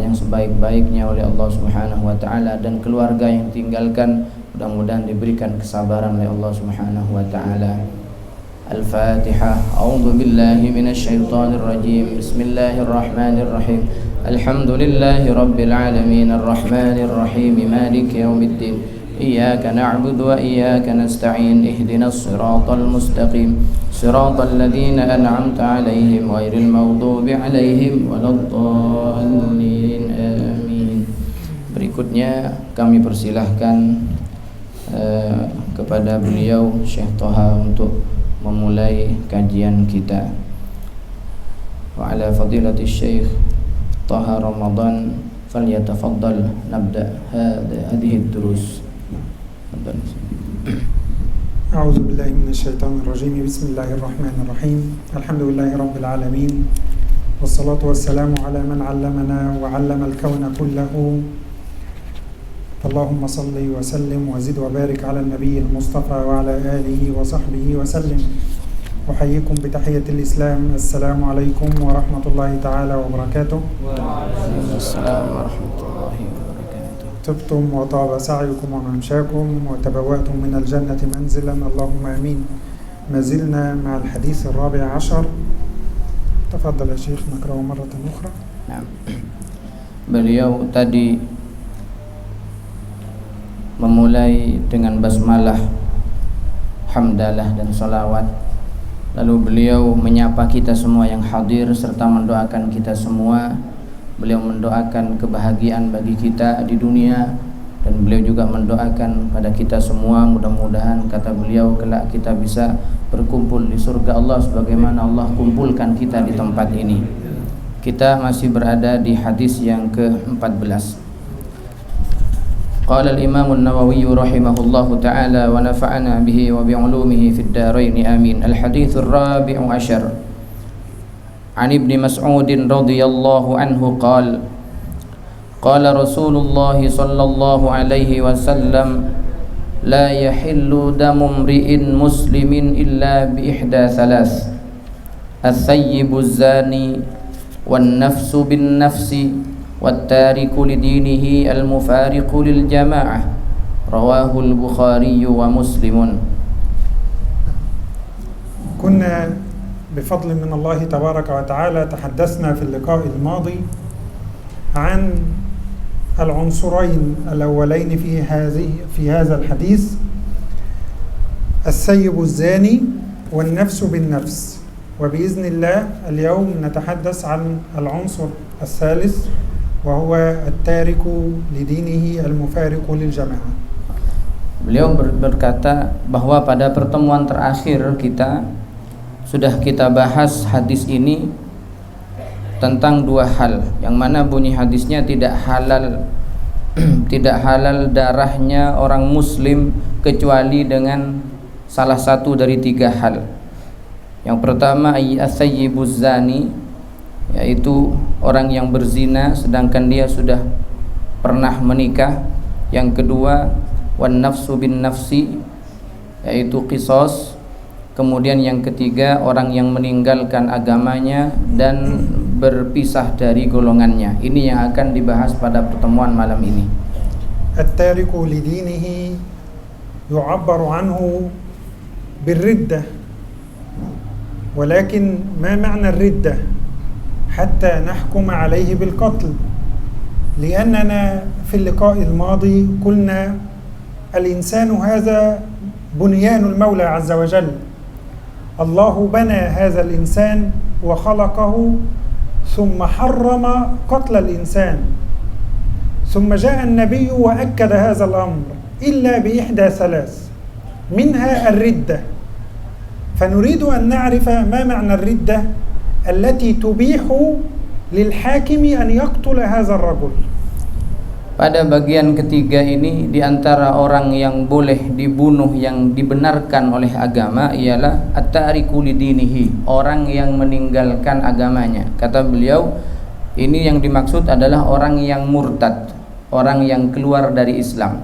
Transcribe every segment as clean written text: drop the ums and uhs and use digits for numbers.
yang sebaik-baiknya oleh Allah Subhanahu wa taala, dan keluarga yang tinggalkan mudah-mudahan diberikan kesabaran oleh Allah Subhanahu wa taala. Al-Fatihah. A'udzu billahi minasyaitonir rajim. Bismillahirrahmanirrahim. Alhamdulillahi rabbil alamin arrahmanir rahim maliki yaumiddin. إياك نعبد وإياك نستعين اهدنا الصراط المستقيم صراط الذين أنعمت عليهم غير المغضوب عليهم ولا الضالين آمين. Berikutnya kami persilahkan kepada beliau Syekh Thaha untuk memulai kajian kita. Wa ala fadilati Syekh Thaha Ramadan falyatafaddal nabda hadhihi ad-durus. أعوذ بالله من الشيطان الرجيم. بسم الله الرحمن الرحيم. الحمد لله رب العالمين، والصلاة والسلام على من علمنا وعلم الكون كله. اللهم صل وسلم وزد وبارك على النبي المصطفى وعلى آله وصحبه وسلم. أحييكم بتحية الإسلام. السلام عليكم ورحمة الله تعالى وبركاته. وعليكم السلام ورحمة الله وبركاته. طبتم وطاب سعيكم وممشاكم وتبوأتم من الجنة منزلا، اللهم آمين. ما زلنا مع الحديث الرابع عشر. تفضل يا شيخ نقرأه مرة أخرى. Nah, beliau tadi memulai dengan basmalah, hamdalah dan salawat. Lalu beliau menyapa kita semua yang hadir serta mendoakan kita semua. Beliau mendoakan kebahagiaan bagi kita di dunia, dan beliau juga mendoakan pada kita semua, mudah-mudahan kata beliau kelak kita bisa berkumpul di surga Allah sebagaimana Allah kumpulkan kita di tempat ini. Kita masih berada di hadis yang ke-14. Qala al-Imam an-Nawawi rahimahullahu ta'ala wa nafa'ana bihi wa bi'ulumihi fid dharain amin. Al-hadits ar-rabi'u 'ashar. عن ابن مسعود رضي الله عنه قال قال رسول الله صلى الله عليه وسلم لا يحل دم امرئ مسلم إلا بإحدى ثلاث الثيب الزاني والنفس بالنفس والتارك لدينه المفارق للجماعة رواه البخاري ومسلم. كنا بفضل من الله تبارك وتعالى تحدثنا في اللقاء الماضي عن العنصرين الأولين في هذا الحديث، الثيب الزاني والنفس بالنفس. وبإذن الله اليوم نتحدث عن العنصر الثالث وهو التارك لدينه المفارق للجماعة. Beliau berkata bahwa pada pertemuan terakhir sudah kita bahas hadis ini tentang dua hal, yang mana bunyi hadisnya tidak halal darahnya orang muslim kecuali dengan salah satu dari tiga hal. Yang pertama as-sayyibuz zani, yaitu orang yang berzina sedangkan dia sudah pernah menikah. Yang kedua wan nafsu bin nafsi, yaitu qisas. Kemudian yang ketiga orang yang meninggalkan agamanya dan berpisah dari golongannya. Ini yang akan dibahas pada pertemuan malam ini. At-tariku lidinihi yu'abbaru anhu birriddah. Walakin ma ma'na الردة حتى نحكم عليه بالقتل؟ لأننا في اللقاء الماضي قلنا الإنسان هذا بنيان المولى عز وجل. الله بنى هذا الإنسان وخلقه ثم حرم قتل الإنسان، ثم جاء النبي وأكد هذا الأمر إلا بإحدى ثلاث، منها الردة. فنريد أن نعرف ما معنى الردة التي تبيح للحاكم أن يقتل هذا الرجل. Pada bagian ketiga ini, di antara orang yang boleh dibunuh yang dibenarkan oleh agama ialah at-tariku lidinihi, orang yang meninggalkan agamanya. Kata beliau, ini yang dimaksud adalah orang yang murtad, orang yang keluar dari Islam.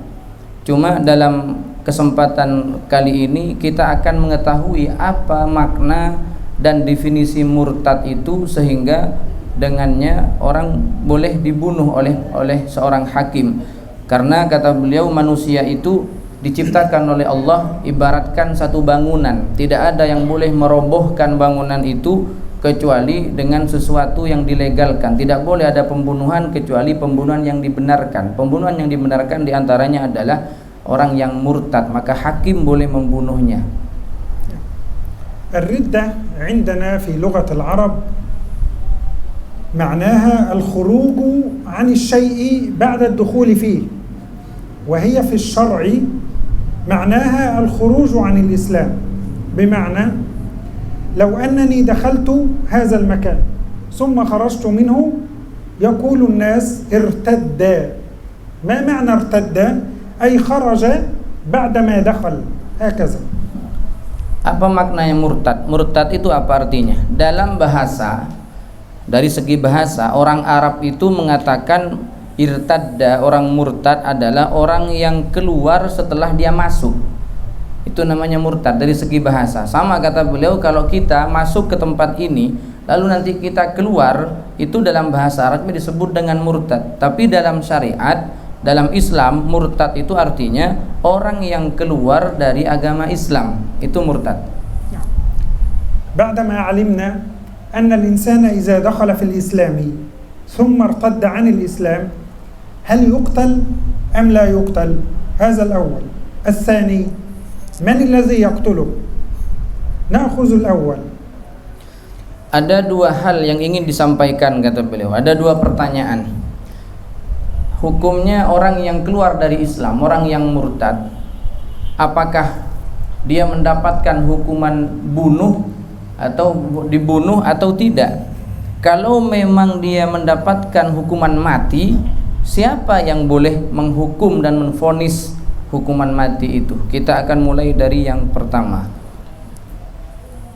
Cuma dalam kesempatan kali ini kita akan mengetahui apa makna dan definisi murtad itu, sehingga dengannya orang boleh dibunuh oleh seorang hakim. Karena kata beliau, manusia itu diciptakan oleh Allah ibaratkan satu bangunan. Tidak ada yang boleh merobohkan bangunan itu kecuali dengan sesuatu yang dilegalkan. Tidak boleh ada pembunuhan kecuali pembunuhan yang dibenarkan. Pembunuhan yang dibenarkan diantaranya adalah orang yang murtad, maka hakim boleh membunuhnya. الردة عندنا في لغة العرب معناها الخروج عن الشيء بعد الدخول فيه، وهي في الشرع معناها الخروج عن الإسلام. بمعنى لو أنني دخلت هذا المكان ثم خرجت منه يقول الناس ارتد. ما معنى ارتد؟ أي خرج بعدما دخل، هكذا. Apa maknanya murtad? Murtad itu apa artinya? Dalam bahasa, dari segi bahasa, orang Arab itu mengatakan irtadda, orang murtad adalah orang yang keluar setelah dia masuk. Itu namanya murtad dari segi bahasa. Sama kata beliau, kalau kita masuk ke tempat ini lalu nanti kita keluar, itu dalam bahasa Arabnya disebut dengan murtad. Tapi dalam syariat, dalam Islam, murtad itu artinya orang yang keluar dari agama Islam, itu murtad. بعدما علمنا أن الإنسان إذا دخل في الإسلام ثم ارتد عن الإسلام هل يقتل أم لا يقتل؟ هذا الأول. الثاني، من الذي يقتله؟ نأخذ الأول. Ada dua hal yang ingin disampaikan kata beliau. Ada dua pertanyaan. Hukumnya orang yang keluar dari Islam, orang yang murtad, apakah dia mendapatkan hukuman bunuh atau dibunuh atau tidak? Kalau memang dia mendapatkan hukuman mati, siapa yang boleh menghukum dan menvonis hukuman mati itu? Kita akan mulai dari yang pertama.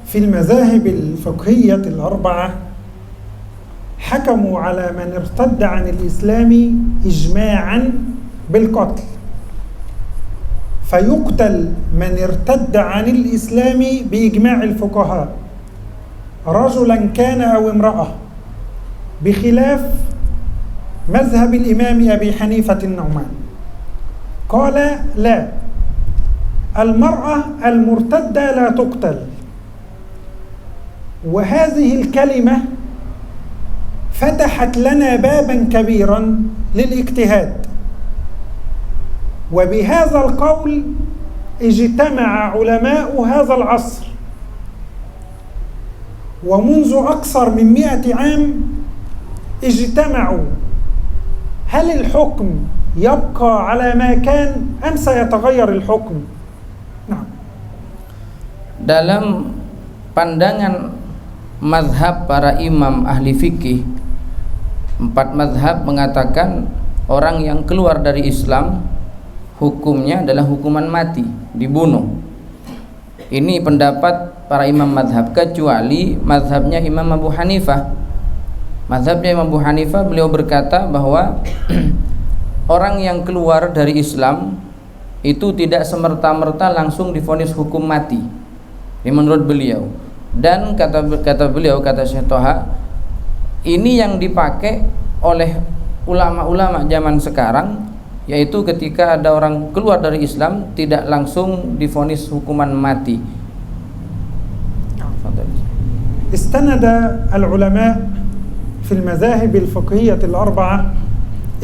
في المذاهب الفقهية الأربعة حكموا على من ارتد عن الإسلام إجماعا بالقتل، فيقتل من ارتد عن الإسلام بإجماع الفقهاء رجلا كان أو امرأة، بخلاف مذهب الإمام أبي حنيفة النعمان قال لا، المرأة المرتدة لا تقتل. وهذه الكلمة فتحت لنا بابا كبيرا للاجتهاد، وبهذا القول اجتمع علماء هذا العصر، ومنذ أكثر من 100 عام اجتمعوا. هل الحكم يبقى على ما كان أم سيتغير الحكم؟ نعم. Dalam pandangan mazhab para imam ahli fikih, 4 mazhab mengatakan orang yang keluar dari Islam hukumnya adalah hukuman mati, dibunuh. Ini pendapat para imam mazhab, kecuali mazhabnya Imam Abu Hanifah. Mazhabnya Imam Abu Hanifah, beliau berkata bahwa orang yang keluar dari Islam itu tidak semerta-merta langsung divonis hukum mati. Ini menurut beliau. Dan kata beliau, kata Syekh Toha, ini yang dipakai oleh ulama-ulama zaman sekarang, yaitu ketika ada orang keluar dari Islam tidak langsung divonis hukuman mati. استند العلماء في المذاهب الفقهية الأربعة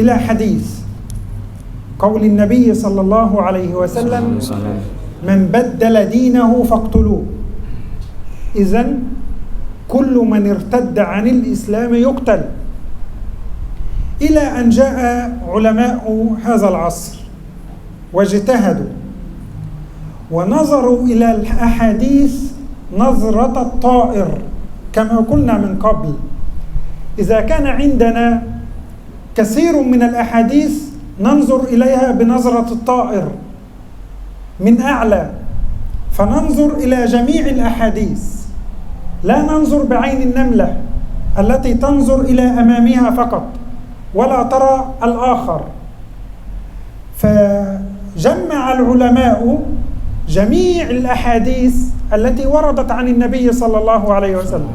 إلى حديث قول النبي صلى الله عليه وسلم من بدل دينه فاقتلوه. إذن كل من ارتد عن الإسلام يقتل، إلى أن جاء علماء هذا العصر واجتهدوا ونظروا إلى الأحاديث نظرة الطائر كما قلنا من قبل. إذا كان عندنا كثير من الأحاديث ننظر إليها بنظرة الطائر من أعلى، فننظر إلى جميع الأحاديث، لا ننظر بعين النملة التي تنظر إلى أمامها فقط ولا ترى الآخر. فجمع العلماء جميع الأحاديث التي وردت عن النبي صلى الله عليه وسلم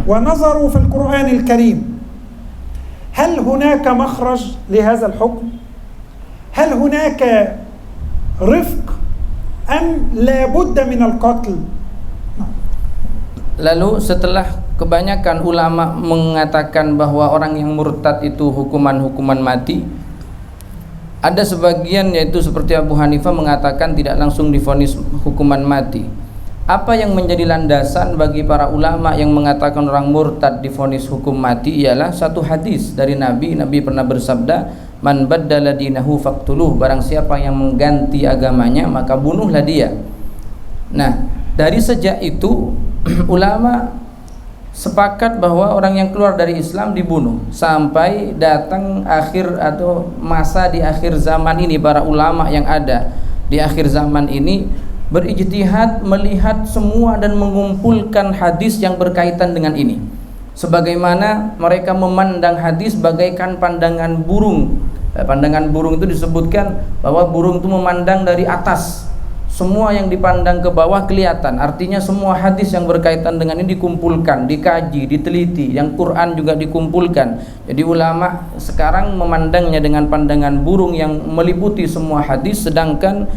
ونظروا في القرآن الكريم هل هناك مخرج لهذا الحكم؟ هل هناك رفق أم لا بد من القتل؟ Lalu setelah kebanyakan ulama mengatakan bahwa orang yang murtad itu hukuman mati, ada sebagian yaitu seperti Abu Hanifah mengatakan tidak langsung divonis hukuman mati. Apa yang menjadi landasan bagi para ulama yang mengatakan orang murtad divonis hukum mati ialah satu hadis dari Nabi pernah bersabda, man baddala dinahu faqtuluh, barang siapa yang mengganti agamanya maka bunuhlah dia. Nah, dari sejak itu ulama sepakat bahwa orang yang keluar dari Islam dibunuh sampai datang akhir atau masa di akhir zaman ini. Para ulama yang ada di akhir zaman ini berijtihad melihat semua dan mengumpulkan hadis yang berkaitan dengan ini, sebagaimana mereka memandang hadis bagaikan pandangan burung. Pandangan burung itu disebutkan bahwa burung itu memandang dari atas, semua yang dipandang ke bawah kelihatan. Artinya semua hadis yang berkaitan dengan ini dikumpulkan, dikaji, diteliti. Yang Quran juga dikumpulkan. Jadi ulama sekarang memandangnya dengan pandangan burung yang meliputi semua hadis, sedangkan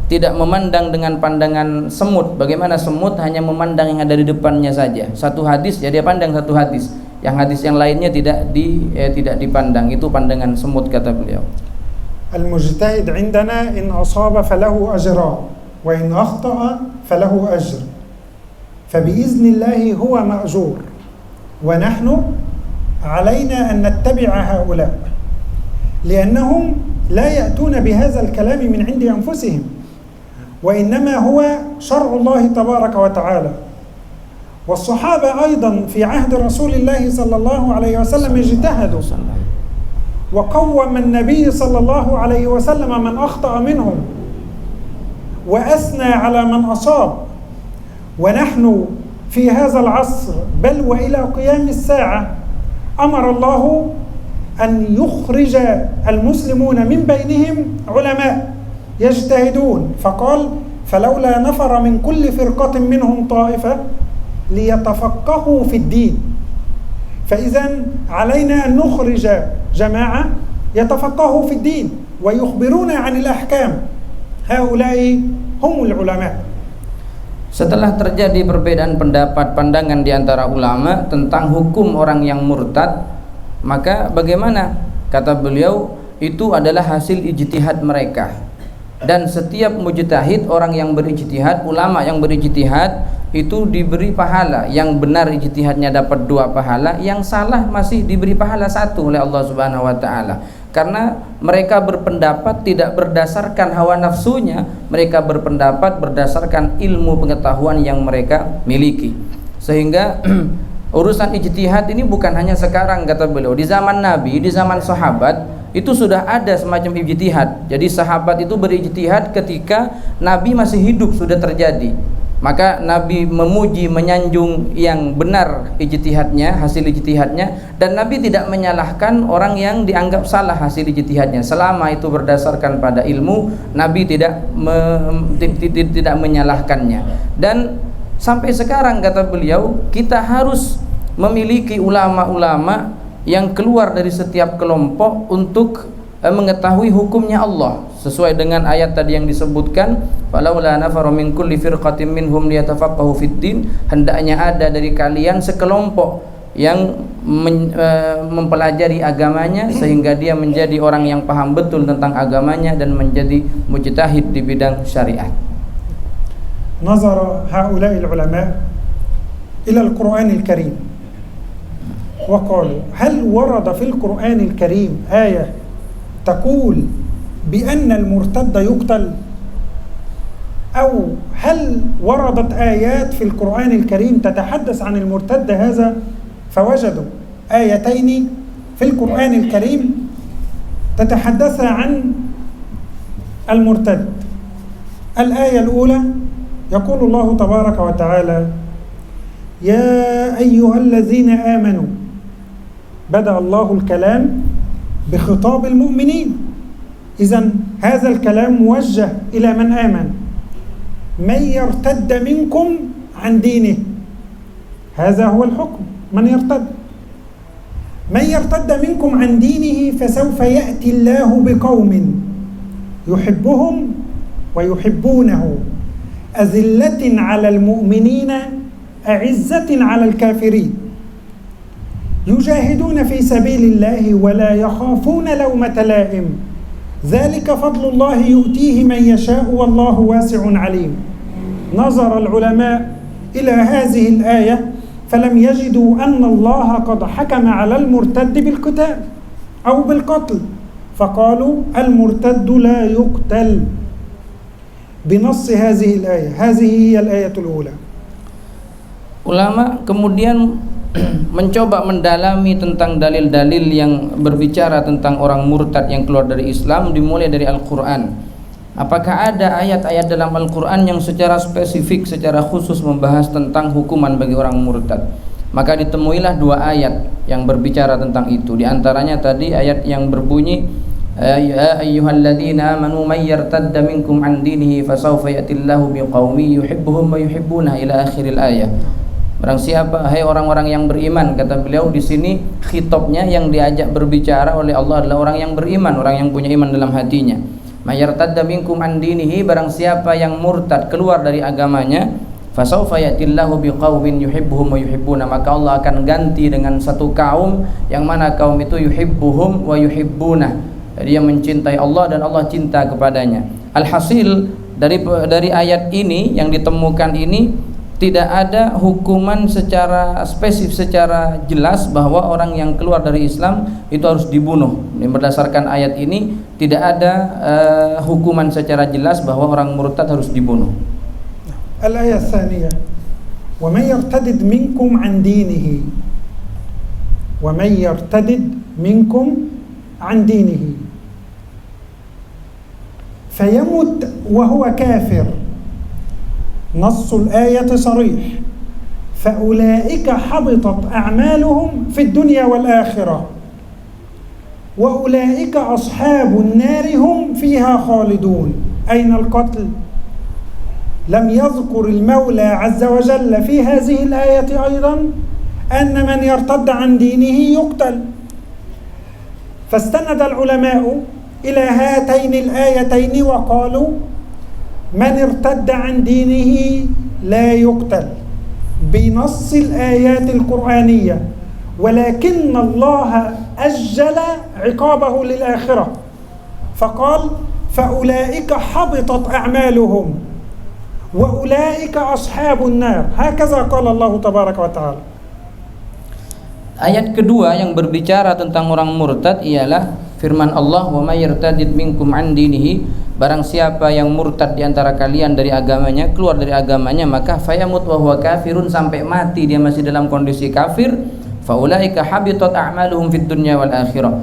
tidak memandang dengan pandangan semut. Bagaimana semut hanya memandang yang ada di depannya saja. Satu hadis ya dia pandang satu hadis. Yang hadis yang lainnya tidak dipandang. Itu pandangan semut, kata beliau. المجتهد عندنا إن أصاب فله أجران وإن أخطأ فله أجر فبإذن الله هو مأجور ونحن علينا أن نتبع هؤلاء لأنهم لا يأتون بهذا الكلام من عند أنفسهم وإنما هو شرع الله تبارك وتعالى. والصحابة أيضا في عهد رسول الله صلى الله عليه وسلم اجتهدوا وقوم النبي صلى الله عليه وسلم من أخطأ منهم وأثنى على من أصاب. ونحن في هذا العصر بل وإلى قيام الساعة أمر الله أن يخرج المسلمون من بينهم علماء يجتهدون، فقال فلولا نفر من كل فرقة منهم طائفة ليتفقهوا في الدين. فإذا علينا أن نخرج جماعة يتفقهوا في الدين ويخبرون عن الأحكام. هؤلاء هم العلماء. Setelah terjadi perbedaan pendapat pandangan di antara ulama tentang hukum orang yang murtad, maka bagaimana? Kata beliau, itu adalah hasil ijtihad mereka. Dan setiap mujtahid, orang yang berijtihad, ulama yang berijtihad itu diberi pahala. Yang benar ijtihadnya dapat 2 pahala, yang salah masih diberi pahala 1 oleh Allah Subhanahu wa taala. Karena mereka berpendapat tidak berdasarkan hawa nafsunya, mereka berpendapat berdasarkan ilmu pengetahuan yang mereka miliki. Sehingga urusan ijtihad ini bukan hanya sekarang, kata beliau. Di zaman Nabi, di zaman sahabat itu sudah ada semacam ijtihad. Jadi sahabat itu berijtihad ketika Nabi masih hidup, sudah terjadi. Maka Nabi memuji, menyanjung yang benar ijtihadnya, hasil ijtihadnya, dan Nabi tidak menyalahkan orang yang dianggap salah hasil ijtihadnya. Selama itu berdasarkan pada ilmu, Nabi tidak menyalahkannya. Dan sampai sekarang, kata beliau, kita harus memiliki ulama-ulama yang keluar dari setiap kelompok untuk mengetahui hukumnya Allah sesuai dengan ayat tadi yang disebutkan, falaula nafaru min kulli firqatin minhum liyatafaqahu fid-din, hendaknya ada dari kalian sekelompok yang mempelajari agamanya sehingga dia menjadi orang yang paham betul tentang agamanya dan menjadi mujtahid di bidang syariat. Nazara haula'i al-ulama ila al-Qur'an al-Karim wa qalu hal warada fil Qur'an al-Karim ayah taqul بأن المرتد يقتل أو هل وردت آيات في القرآن الكريم تتحدث عن المرتد هذا، فوجدوا آيتين في القرآن الكريم تتحدث عن المرتد. الآية الأولى يقول الله تبارك وتعالى يا أيها الذين آمنوا، بدأ الله الكلام بخطاب المؤمنين. إذن هذا الكلام موجه إلى من آمن. من يرتد منكم عن دينه، هذا هو الحكم. من يرتد منكم عن دينه فسوف يأتي الله بقوم يحبهم ويحبونه أذلة على المؤمنين أعزة على الكافرين يجاهدون في سبيل الله ولا يخافون لومة لائم ذلك فضل الله يؤتيه من يشاء والله واسع عليم. نظر العلماء إلى هذه الآية فلم يجدوا أن الله قد حكم على المرتد بالقتال أو بالقتل، فقالوا المرتد لا يقتل بنص هذه الآية. هذه هي الآية الأولى. Ulama kemudian mencoba mendalami tentang dalil-dalil yang berbicara tentang orang murtad yang keluar dari Islam, dimulai dari Al-Quran. Apakah ada ayat-ayat dalam Al-Quran yang secara spesifik, secara khusus membahas tentang hukuman bagi orang murtad? Maka ditemuilah 2 ayat yang berbicara tentang itu. Di antaranya tadi ayat yang berbunyi ya ayyuhalladzina amanu may yartadda minkum an dinihi fasawfa ya'tillahu biqaumin yuhibbuhum wa yuhibbunah ila akhiril ayat. Barang siapa, hai orang-orang yang beriman, kata beliau di sini khitabnya yang diajak berbicara oleh Allah adalah orang yang beriman, orang yang punya iman dalam hatinya. May yartadda minkum an dinihi, barang siapa yang murtad keluar dari agamanya, fasawfa ya'tillahu biqaumin yuhibbuhum wa yuhibbuna, maka Allah akan ganti dengan satu kaum yang mana kaum itu yuhibbuhum wa yuhibbuna, dia mencintai Allah dan Allah cinta kepadanya. Alhasil dari ayat ini yang ditemukan ini tidak ada hukuman secara spesifik, secara jelas bahwa orang yang keluar dari Islam itu harus dibunuh. Berdasarkan ayat ini tidak ada hukuman secara jelas bahwa orang murtad harus dibunuh. Al-ayat tsaniyah, wa man yartadid minkum an dinihi, wa man yartadid minkum an dinihi fayamut wa huwa kafir. نص الآية صريح فأولئك حبطت أعمالهم في الدنيا والآخرة وأولئك أصحاب النار هم فيها خالدون. أين القتل؟ لم يذكر المولى عز وجل في هذه الآية أيضا أن من يرتد عن دينه يقتل، فاستند العلماء إلى هاتين الآيتين وقالوا من ارتد عن دينه لا يقتل بنص الآيات القرآنية، ولكن الله أجل عقابه للآخرة فقال فأولئك حبطت أعمالهم وأولئك أصحاب النار. هكذا قال الله تبارك وتعالى. Ayat kedua yang berbicara tentang orang murtad ialah firman Allah, wa may yartadid minkum an dinihi, barang siapa yang murtad di antara kalian dari agamanya, keluar dari agamanya, maka fayamut wa huwa kafirun, sampai mati dia masih dalam kondisi kafir, faulaika habitat a'maluhum fid dunya wal akhirah.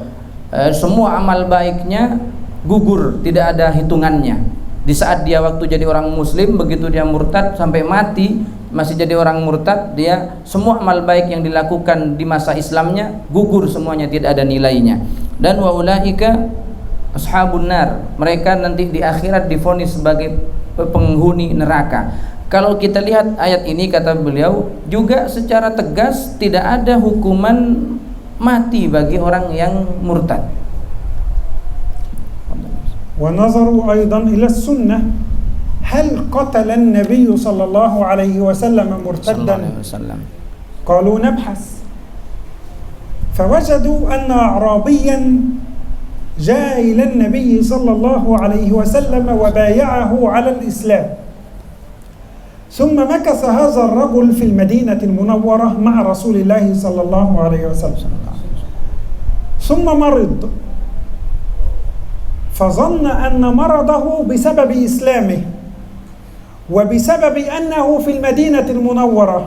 Semua amal baiknya gugur, tidak ada hitungannya. Di saat dia waktu jadi orang muslim, begitu dia murtad sampai mati masih jadi orang murtad, dia semua amal baik yang dilakukan di masa Islamnya gugur semuanya, tidak ada nilainya. Dan wa ulaika ashabun nar, mereka nanti di akhirat divonis sebagai penghuni neraka. Kalau kita lihat ayat ini, kata beliau juga secara tegas tidak ada hukuman mati bagi orang yang murtad. Wa nazaru aidan ila sunnah, hal qatala an-nabiy sallallahu alaihi wasallam murtaddan? Qalu nabhas, fawajadu anna a'rabiyan جاء إلى النبي صلى الله عليه وسلم وبايعه على الإسلام، ثم مكث هذا الرجل في المدينة المنورة مع رسول الله صلى الله عليه وسلم، ثم مرض فظن أن مرضه بسبب إسلامه وبسبب أنه في المدينة المنورة،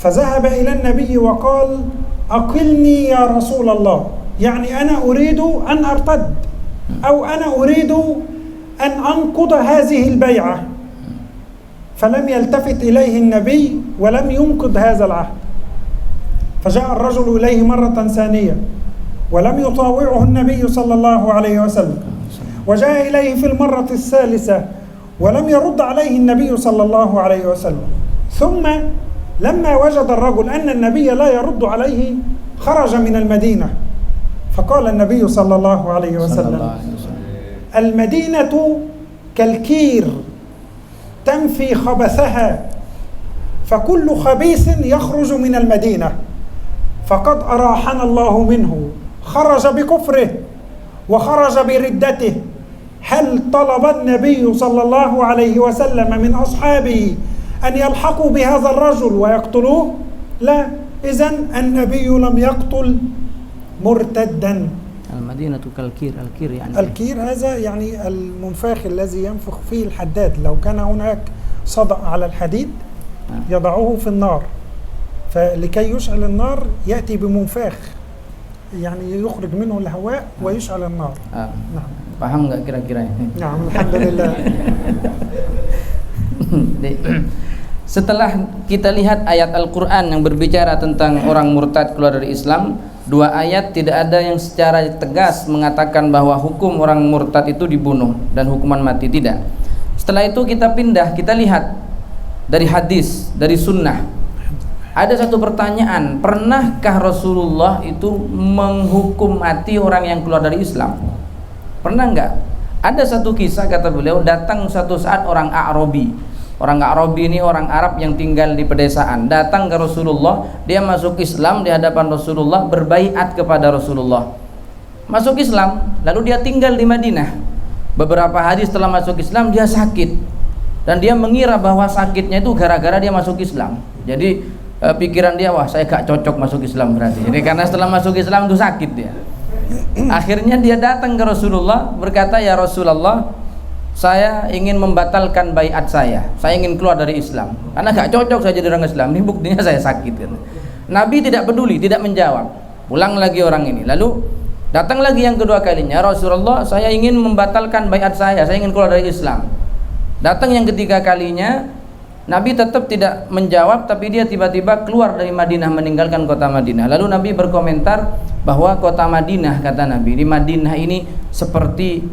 فذهب إلى النبي وقال أقلني يا رسول الله، يعني أنا أريد أن أرتد أو أنا أريد أن أنقض هذه البيعة، فلم يلتفت إليه النبي ولم ينقض هذا العهد، فجاء الرجل إليه مرة ثانية ولم يطاوعه النبي صلى الله عليه وسلم، وجاء إليه في المرة الثالثة ولم يرد عليه النبي صلى الله عليه وسلم، ثم لما وجد الرجل أن النبي لا يرد عليه خرج من المدينة، فقال النبي صلى الله عليه وسلم: المدينة كالكير تنفي خبثها، فكل خبيث يخرج من المدينة، فقد أراحنا الله منه، خرج بكفره وخرج بردته. هل طلب النبي صلى الله عليه وسلم من أصحابه أن يلحقوا بهذا الرجل ويقتلوه؟ لا، إذن النبي لم يقتل مرتدا. المدينة كالكير، الكير يعني الكير هذا يعني المنفاخ الذي ينفخ فيه الحداد. لو كان هناك صدأ على الحديد يضعه في النار، فلكي يشعل النار يأتي بمنفاخ يعني يخرج منه الهواء ويشعل النار. نعم. Paham nggak kira-kira ini? Nah, alhamdulillah. Setelah kita lihat ayat Al-Quran yang berbicara tentang orang murtad keluar dari Islam, dua ayat tidak ada yang secara tegas mengatakan bahwa hukum orang murtad itu dibunuh dan hukuman mati, tidak. Setelah itu kita pindah, kita lihat dari hadis, dari sunnah. Ada satu pertanyaan, pernahkah Rasulullah itu menghukum mati orang yang keluar dari Islam? Pernah enggak? Ada satu kisah, kata beliau, datang suatu saat orang A'rabi. Orang A'rabi ini orang Arab yang tinggal di pedesaan, datang ke Rasulullah, dia masuk Islam di hadapan Rasulullah, berbaiat kepada Rasulullah. Masuk Islam, lalu dia tinggal di Madinah. Beberapa hari setelah masuk Islam dia sakit, dan dia mengira bahwa sakitnya itu gara-gara dia masuk Islam. Jadi pikiran dia, wah saya gak cocok masuk Islam berarti. Jadi karena setelah masuk Islam itu sakit dia. Akhirnya dia datang ke Rasulullah, berkata, ya Rasulullah, saya ingin membatalkan baiat saya ingin keluar dari Islam karena gak cocok saya jadi orang Islam, ini buktinya saya sakit. Nabi tidak peduli, tidak menjawab. Pulang lagi orang ini, lalu datang lagi yang kedua kalinya, Rasulullah, saya ingin membatalkan baiat saya ingin keluar dari Islam. Datang yang ketiga kalinya, Nabi tetap tidak menjawab, tapi dia tiba-tiba keluar dari Madinah, meninggalkan kota Madinah. Lalu Nabi berkomentar bahwa kota Madinah, kata Nabi, di Madinah ini seperti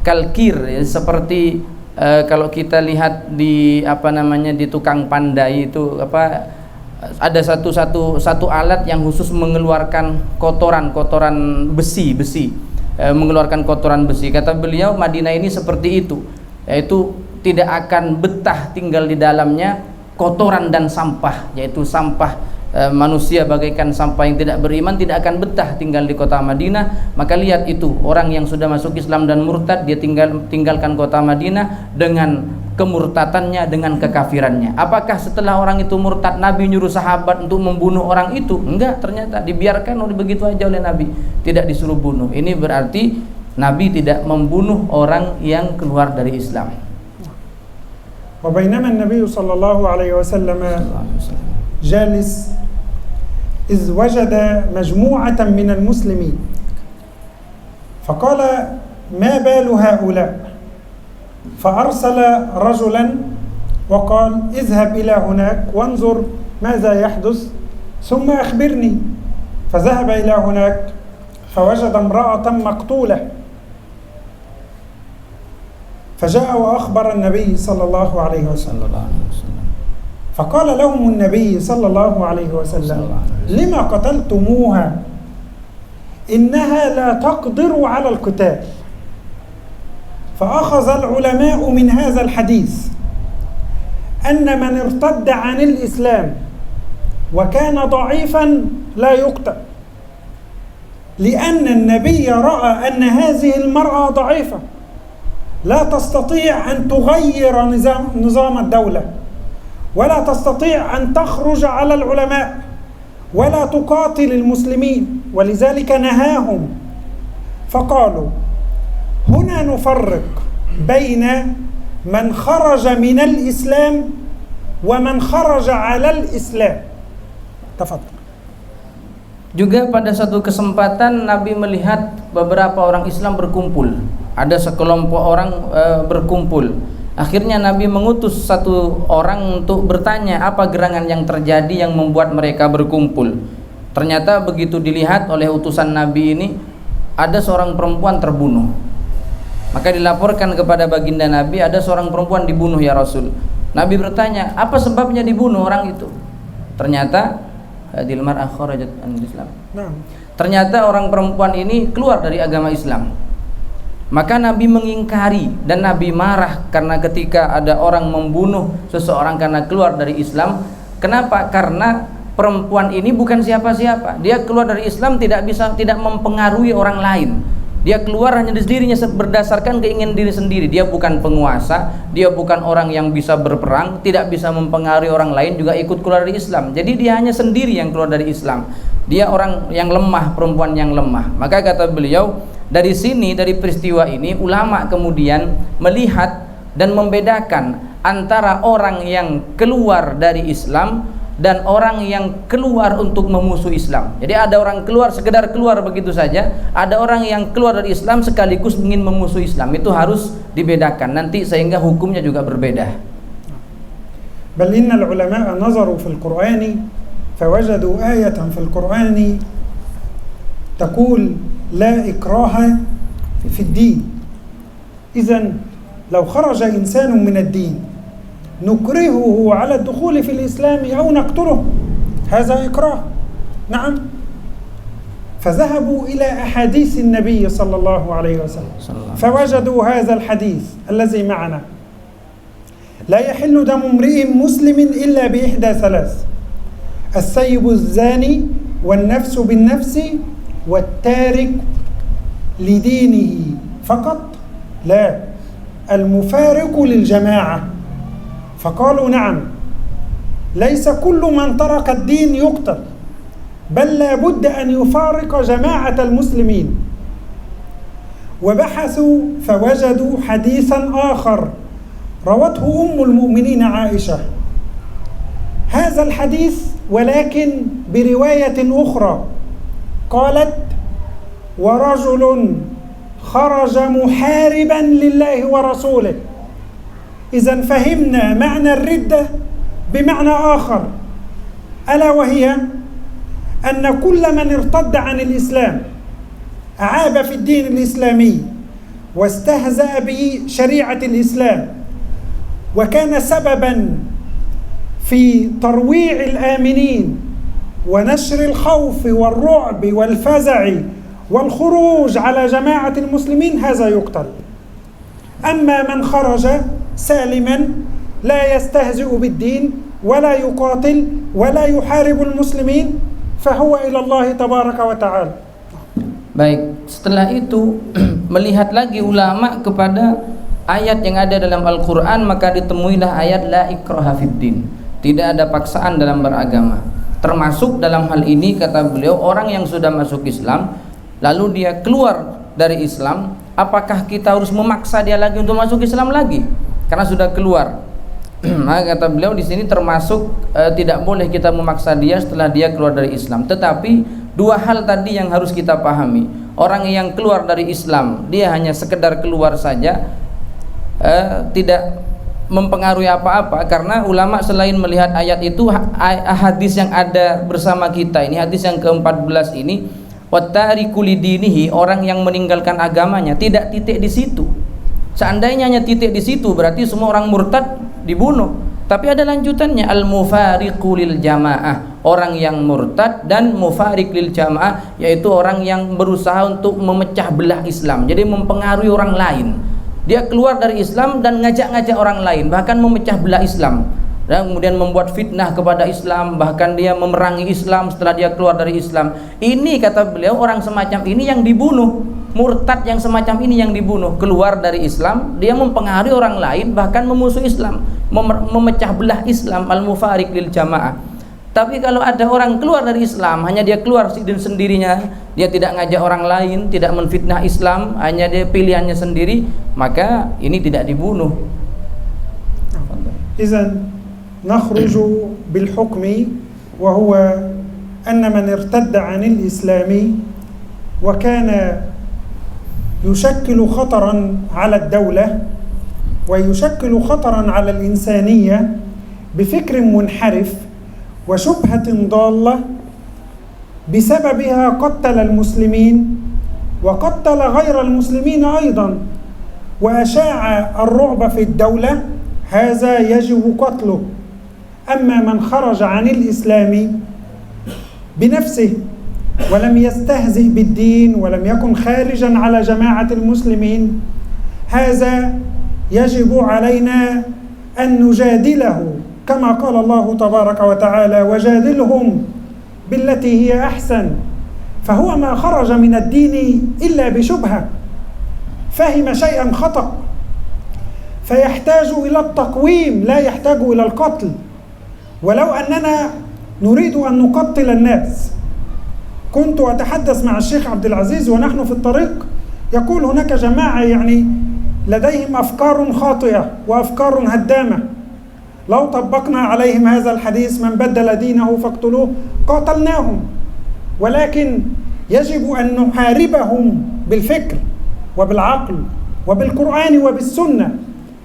kalkir, ya, seperti kalau kita lihat di di tukang pandai itu ada satu alat yang khusus mengeluarkan kotoran besi, mengeluarkan kotoran besi. Kata beliau, Madinah ini seperti itu, yaitu tidak akan betah tinggal di dalamnya kotoran dan sampah, yaitu sampah manusia bagaikan sampah yang tidak beriman, tidak akan betah tinggal di kota Madinah. Maka lihat itu, orang yang sudah masuk Islam dan murtad, dia tinggalkan kota Madinah dengan kemurtatannya, dengan kekafirannya. Apakah setelah orang itu murtad Nabi nyuruh sahabat untuk membunuh orang itu? Enggak, ternyata dibiarkan begitu aja oleh Nabi, tidak disuruh bunuh. Ini berarti Nabi tidak membunuh orang yang keluar dari Islam. وبينما النبي صلى الله عليه وسلم جالس إذ وجد مجموعة من المسلمين فقال ما بال هؤلاء، فأرسل رجلا وقال اذهب إلى هناك وانظر ماذا يحدث ثم أخبرني. فذهب إلى هناك فوجد امرأة مقتولة، فجاء وأخبر النبي صلى الله عليه وسلم، فقال لهم النبي صلى الله عليه وسلم لما قتلتموها؟ إنها لا تقدر على القتال. فأخذ العلماء من هذا الحديث أن من ارتد عن الإسلام وكان ضعيفا لا يقتل، لأن النبي رأى أن هذه المرأة ضعيفة لا تستطيع أن تغير نظام الدولة، ولا تستطيع أن تخرج على العلماء، ولا تقاتل المسلمين، ولذلك نهاهم. فقالوا هنا نفرق بين من خرج من الإسلام ومن خرج على الإسلام. تفضل. Juga pada satu kesempatan Nabi melihat beberapa orang Islam berkumpul. Ada sekelompok orang berkumpul. Akhirnya Nabi mengutus satu orang untuk bertanya apa gerangan yang terjadi yang membuat mereka berkumpul. Ternyata begitu dilihat oleh utusan Nabi ini, ada seorang perempuan terbunuh. Maka dilaporkan kepada baginda Nabi, ada seorang perempuan dibunuh ya Rasul. Nabi bertanya, apa sebabnya dibunuh orang itu? Ternyata hadil mar'ah kharajat anil Islam. Ternyata orang perempuan ini keluar dari agama Islam. Maka Nabi mengingkari dan Nabi marah karena ketika ada orang membunuh seseorang karena keluar dari Islam. Kenapa? Karena perempuan ini bukan siapa-siapa. Dia keluar dari Islam tidak mempengaruhi orang lain. Dia keluar hanya di dirinya berdasarkan keinginan diri sendiri. Dia bukan penguasa, dia bukan orang yang bisa berperang, tidak bisa mempengaruhi orang lain juga ikut keluar dari Islam. Jadi dia hanya sendiri yang keluar dari Islam. Dia orang yang lemah, perempuan yang lemah. Maka kata beliau, dari sini, dari peristiwa ini, ulama kemudian melihat dan membedakan antara orang yang keluar dari Islam dan orang yang keluar untuk memusuhi Islam. Jadi ada orang keluar sekedar keluar begitu saja, ada orang yang keluar dari Islam sekaligus ingin memusuhi Islam. Itu harus dibedakan nanti sehingga hukumnya juga berbeda. Bal innal ulama nazaru fil Qur'ani fawajadu ayatan fil Qur'ani taqul la ikraha fi ad-din. Idhan law kharaja insanun min ad-din نكرهه على الدخول في الإسلام أو نقتله هذا إكراه. نعم. فذهبوا إلى أحاديث النبي صلى الله عليه وسلم فوجدوا هذا الحديث الذي معنا: لا يحل دم امرئ مسلم إلا بإحدى ثلاث: السيب الزاني والنفس بالنفس والتارك لدينه فقط، لا المفارق للجماعة. فقالوا نعم، ليس كل من ترك الدين يقتل، بل لا بد أن يفارق جماعة المسلمين. وبحثوا فوجدوا حديثا آخر روته أم المؤمنين عائشة، هذا الحديث ولكن برواية أخرى قالت: ورجل خرج محاربا لله ورسوله. إذن فهمنا معنى الردة بمعنى آخر، ألا وهي أن كل من ارتد عن الإسلام أعاب في الدين الإسلامي واستهزأ بشريعة الإسلام وكان سببا في ترويع الآمنين ونشر الخوف والرعب والفزع والخروج على جماعة المسلمين، هذا يقتل. أما من خرج سالما لا يستهزئ بالدين ولا يقاتل ولا يحارب المسلمين فهو إلى الله تبارك وتعالى. Baik, setelah itu melihat lagi ulama kepada ayat yang ada dalam Al-Quran, maka ditemuilah ayat la ikraha fiddin, tidak ada paksaan dalam beragama. Termasuk dalam hal ini kata beliau, orang yang sudah masuk Islam lalu dia keluar dari Islam, apakah kita harus memaksa dia lagi untuk masuk Islam lagi? Karena sudah keluar. Maka kata beliau di sini termasuk tidak boleh kita memaksa dia setelah dia keluar dari Islam. Tetapi dua hal tadi yang harus kita pahami. Orang yang keluar dari Islam, dia hanya sekedar keluar saja, tidak mempengaruhi apa-apa. Karena ulama selain melihat ayat itu, hadis yang ada bersama kita ini, hadis yang ke-14 ini, wattariku lidinihi, orang yang meninggalkan agamanya, tidak titik di situ. Seandainya hanya titik di situ berarti semua orang murtad dibunuh. Tapi ada lanjutannya, al-mufariqu lil jamaah, orang yang murtad dan mufariq lil jamaah, yaitu orang yang berusaha untuk memecah belah Islam. Jadi mempengaruhi orang lain. Dia keluar dari Islam dan ngajak-ngajak orang lain, bahkan memecah belah Islam. Dan kemudian membuat fitnah kepada Islam, bahkan dia memerangi Islam setelah dia keluar dari Islam. Ini kata beliau, orang semacam ini yang dibunuh. Murtad yang semacam ini yang dibunuh. Keluar dari Islam, dia mempengaruhi orang lain, bahkan memusuhi Islam, memecah belah Islam, al-mufariq lil jamaah. Tapi kalau ada orang keluar dari Islam, hanya dia keluar sendirinya, dia tidak ngajak orang lain, tidak menfitnah Islam, hanya dia pilihannya sendiri, maka ini tidak dibunuh. Izan nakhruju bil hukmi wa huwa anna man irtadda 'anil islami wa kana يشكل خطرا على الدولة ويشكل خطرا على الإنسانية بفكر منحرف وشبهة ضالة بسببها قتل المسلمين وقتل غير المسلمين أيضا وأشاع الرعب في الدولة، هذا يجب قتله. أما من خرج عن الإسلام بنفسه ولم يستهزئ بالدين ولم يكن خارجا على جماعة المسلمين، هذا يجب علينا أن نجادله كما قال الله تبارك وتعالى: وجادلهم بالتي هي أحسن. فهو ما خرج من الدين إلا بشبهة، فهم شيئا خطأ، فيحتاج إلى التقويم لا يحتاج إلى القتل. ولو أننا نريد أن نقتل الناس، كنت أتحدث مع الشيخ عبد العزيز ونحن في الطريق، يقول هناك جماعة يعني لديهم أفكار خاطئة وأفكار هدامة، لو طبقنا عليهم هذا الحديث: من بدل دينه فاقتلوه، قاتلناهم. ولكن يجب أن نحاربهم بالفكر وبالعقل وبالقرآن وبالسنة،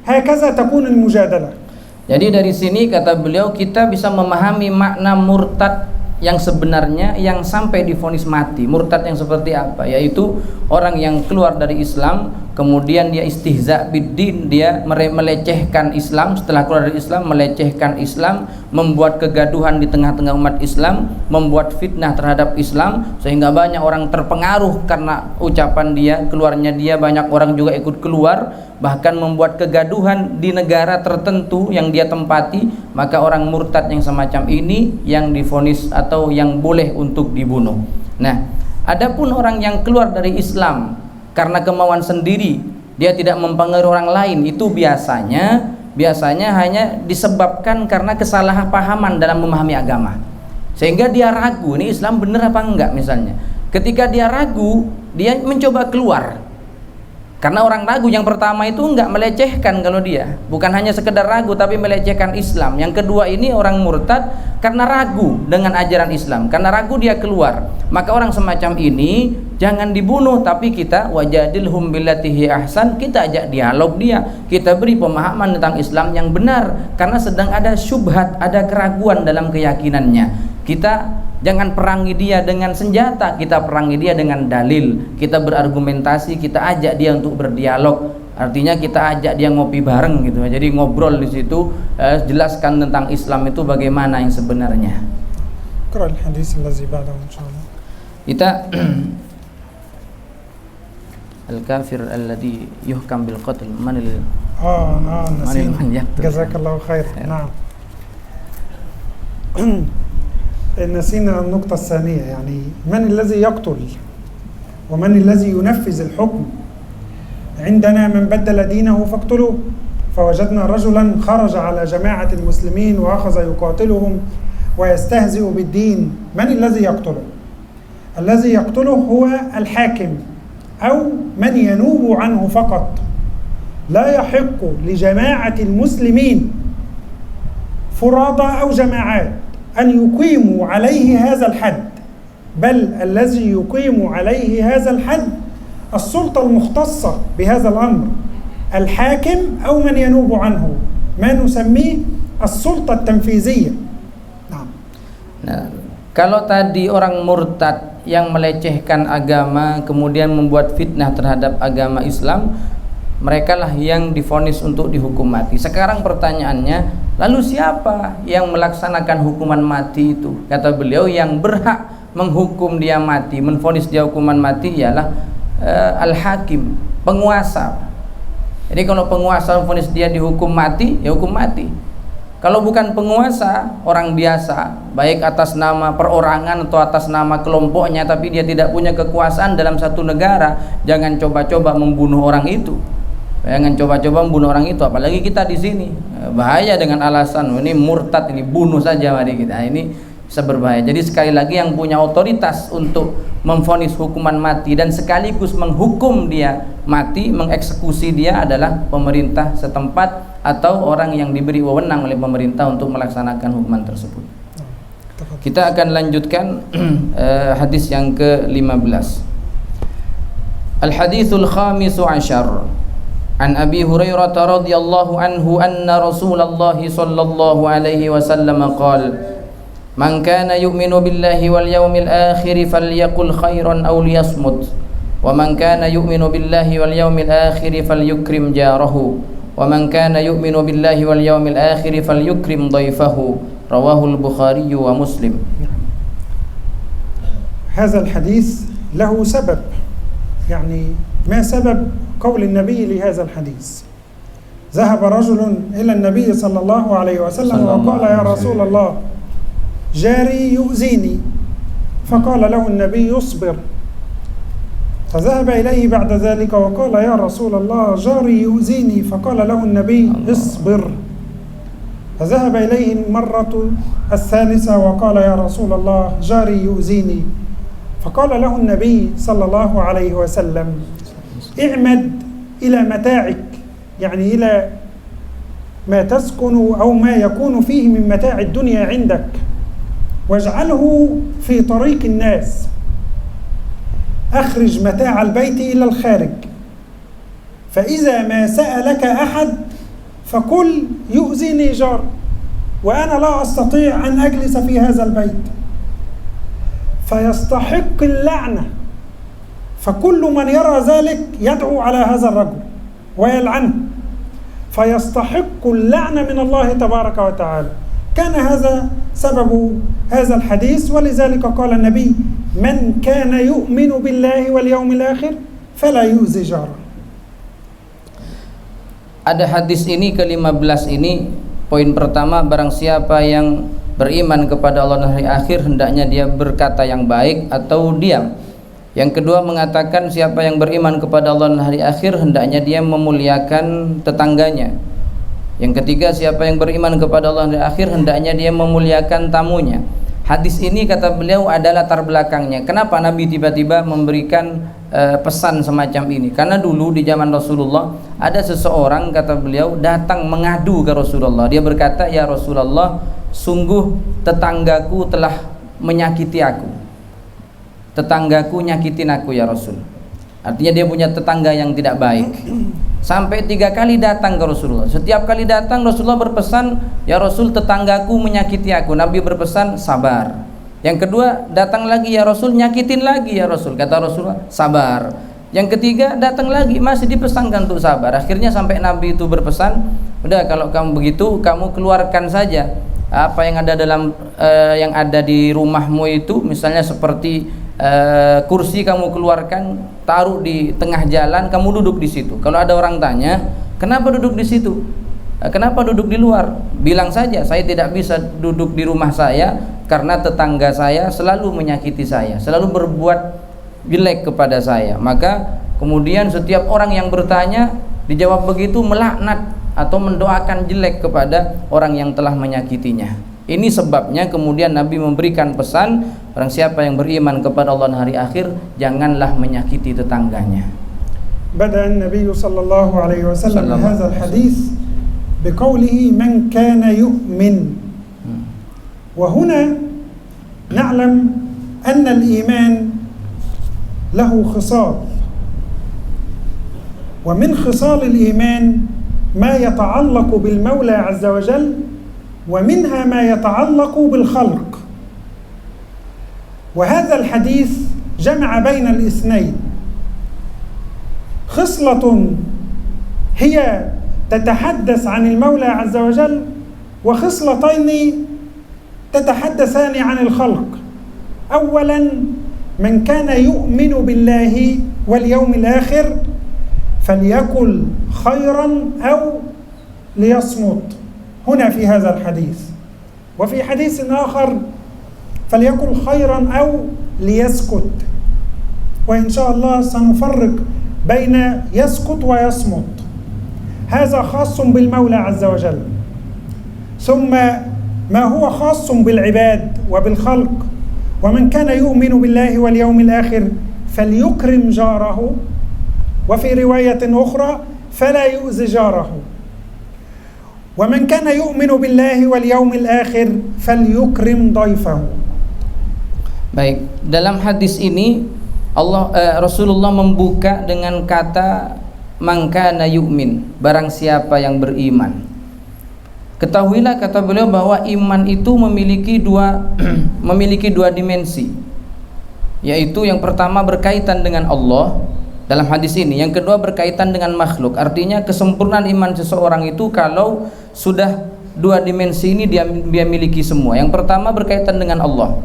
هكذا تكون المجادلة. Jadi dari sini kata beliau kita bisa memahami makna murtad yang sebenarnya yang sampai divonis mati. Murtad yang seperti apa? Yaitu orang yang keluar dari Islam, kemudian dia istihza biddin, dia melecehkan Islam, setelah keluar dari Islam melecehkan Islam, membuat kegaduhan di tengah-tengah umat Islam, membuat fitnah terhadap Islam sehingga banyak orang terpengaruh karena ucapan dia, keluarnya dia, banyak orang juga ikut keluar, bahkan membuat kegaduhan di negara tertentu yang dia tempati. Maka orang murtad yang semacam ini yang divonis atau yang boleh untuk dibunuh. Nah, adapun orang yang keluar dari Islam karena kemauan sendiri, dia tidak mempengaruhi orang lain, itu biasanya hanya disebabkan karena kesalahpahaman dalam memahami agama, sehingga dia ragu, ini Islam benar apa enggak misalnya. Ketika dia ragu, dia mencoba keluar. Karena orang ragu yang pertama itu enggak melecehkan, kalau dia bukan hanya sekedar ragu tapi melecehkan Islam. Yang kedua ini orang murtad karena ragu dengan ajaran Islam, karena ragu dia keluar. Maka orang semacam ini jangan dibunuh, tapi kita wajadilhum billati hiya ahsan, kita ajak dialog dia, kita beri pemahaman tentang Islam yang benar, karena sedang ada syubhat, ada keraguan dalam keyakinannya. Kita jangan perangi dia dengan senjata, kita perangi dia dengan dalil, kita berargumentasi, kita ajak dia untuk berdialog. Artinya kita ajak dia ngopi bareng gitu. Jadi ngobrol di situ, jelaskan tentang Islam itu bagaimana yang sebenarnya. Kita al-kafir alladhi yuhkam bil qatl manil jazakallahu khair. Naam. نسينا النقطة الثانية، يعني من الذي يقتل ومن الذي ينفذ الحكم. عندنا من بدل دينه فاقتلوه، فوجدنا رجلا خرج على جماعة المسلمين وأخذ يقاتلهم ويستهزئ بالدين. من الذي يقتله؟ الذي يقتله هو الحاكم أو من ينوب عنه فقط. لا يحق لجماعة المسلمين فرادى أو جماعات أن يقيموا عليه هذا الحد، بل الذي يقيم عليه هذا الحد السلطة المختصة بهذا الأمر، الحاكم أو من ينوب عنه، ما نسميه السلطة التنفيذية. نعم. Nah, kalau tadi orang murtad yang melecehkan agama kemudian membuat fitnah terhadap agama Islam, mereka lah yang divonis untuk dihukum mati. Sekarang pertanyaannya, lalu siapa yang melaksanakan hukuman mati itu? Kata beliau, yang berhak menghukum dia mati, menvonis dia hukuman mati ialah al-hakim, penguasa. Jadi kalau penguasa menvonis dia dihukum mati, ya hukum mati. Kalau bukan penguasa, orang biasa, baik atas nama perorangan atau atas nama kelompoknya, tapi dia tidak punya kekuasaan dalam satu negara, jangan coba-coba membunuh orang itu. Jangan coba-coba membunuh orang itu, apalagi kita di sini. Bahaya dengan alasan ini murtad, ini bunuh saja mari kita. Ini bisa berbahaya. Jadi sekali lagi yang punya otoritas untuk memvonis hukuman mati dan sekaligus menghukum dia mati, mengeksekusi dia adalah pemerintah setempat atau orang yang diberi wewenang oleh pemerintah untuk melaksanakan hukuman tersebut. Kita akan lanjutkan hadis yang ke-15. Al-haditsul khamisu asyar. An Abi Hurairah radhiyallahu anhu anna Rasulullah sallallahu alaihi wasallam qala: Man kana yu'minu billahi wal yawmil akhir falyaqul khairan aw liyasmut, wa man kana yu'minu billahi wal yawmil akhir falyukrim jarahu, wa man kana yu'minu billahi wal yawmil akhir falyukrim dhaifahu rawahul Bukhari wa Muslim. هذا الحديث له سبب، يعني ما سبب قول النبي لهذا الحديث؟ ذهب رجل إلى النبي صلى الله عليه وسلم وقال يا رسول الله جاري يؤذيني، فقال له النبي اصبر، فذهب إليه بعد ذلك وقال يا رسول الله جاري يؤذيني، فقال له النبي اصبر، فذهب إليه المرة الثالثة وقال يا رسول الله جاري يؤذيني، فقال له النبي صلى الله عليه وسلم اعمد إلى متاعك، يعني إلى ما تسكن أو ما يكون فيه من متاع الدنيا عندك، واجعله في طريق الناس، أخرج متاع البيت إلى الخارج، فإذا ما سألك أحد فقل يؤذيني جار وأنا لا أستطيع أن أجلس في هذا البيت، فيستحق اللعنة، فكل من يرى ذلك يدعو على هذا الرجل ويلعنه، فيستحق اللعنة من الله تبارك وتعالى. كان هذا سبب هذا الحديث، ولذلك قال النبي من كان يؤمن بالله واليوم الآخر فلا يؤذي جاره. Ada hadis ini ke-15 ini, poin pertama, barang siapa yang beriman kepada Allah dan hari akhir hendaknya dia berkata yang baik atau diam. Yang kedua mengatakan siapa yang beriman kepada Allah dan hari akhir hendaknya dia memuliakan tetangganya. Yang ketiga siapa yang beriman kepada Allah dan hari akhir hendaknya dia memuliakan tamunya. Hadis ini kata beliau ada latar belakangnya. Kenapa Nabi tiba-tiba memberikan pesan semacam ini? Karena dulu di zaman Rasulullah ada seseorang kata beliau datang mengadu ke Rasulullah. Dia berkata, ya Rasulullah, sungguh tetanggaku telah menyakiti aku. Tetanggaku nyakitin aku ya Rasul. Artinya dia punya tetangga yang tidak baik. Sampai 3 kali datang ke Rasulullah. Setiap kali datang Rasulullah berpesan, ya Rasul tetanggaku menyakiti aku. Nabi berpesan sabar. Yang kedua datang lagi, ya Rasul nyakitin lagi ya Rasul. Kata Rasulullah sabar. Yang ketiga datang lagi masih dipesankan untuk sabar. Akhirnya sampai Nabi itu berpesan, udah kalau kamu begitu kamu keluarkan saja apa yang ada dalam yang ada di rumahmu itu, misalnya seperti kursi kamu keluarkan, taruh di tengah jalan, kamu duduk di situ. Kalau ada orang tanya, kenapa duduk di situ? Kenapa duduk di luar? Bilang saja, saya tidak bisa duduk di rumah saya karena tetangga saya selalu menyakiti saya, selalu berbuat jelek kepada saya. Maka kemudian setiap orang yang bertanya dijawab begitu, melaknat atau mendoakan jelek kepada orang yang telah menyakitinya. Ini sebabnya kemudian Nabi memberikan pesan, barang siapa yang beriman kepada Allah dan hari akhir, janganlah menyakiti tetangganya. Bada an-Nabi sallallahu alaihi wasallam hadha al-hadis biqawlihi man kana yu'min. Wa huna na'lam anna al-iman lahu khisal. Wa min khisal al-iman ma yata'allaqu bil Mawla 'azza wa jalla ومنها ما يتعلق بالخلق. وهذا الحديث جمع بين الاثنين، خصلة هي تتحدث عن المولى عز وجل، وخصلتين تتحدثان عن الخلق. أولا من كان يؤمن بالله واليوم الآخر فليقل خيرا أو ليصمت هنا في هذا الحديث. وفي حديث آخر فليقل خيرا أو ليسكت، وإن شاء الله سنفرق بين يسكت ويصمت. هذا خاص بالمولى عز وجل. ثم ما هو خاص بالعباد وبالخلق، ومن كان يؤمن بالله واليوم الآخر فليكرم جاره، وفي رواية أخرى فلا يؤذي جاره، ومن كان يؤمن بالله واليوم الآخر فليكرم ضيفه. Baik, dalam hadis ini Rasulullah membuka dengan kata man kana yu'min, barang siapa yang beriman. Ketahuilah kata beliau bahwa iman itu memiliki dua dimensi, yaitu yang pertama berkaitan dengan Allah dalam hadis ini. Yang kedua berkaitan dengan makhluk, artinya kesempurnaan iman seseorang itu kalau sudah dua dimensi ini dia miliki semua. Yang pertama berkaitan dengan Allah.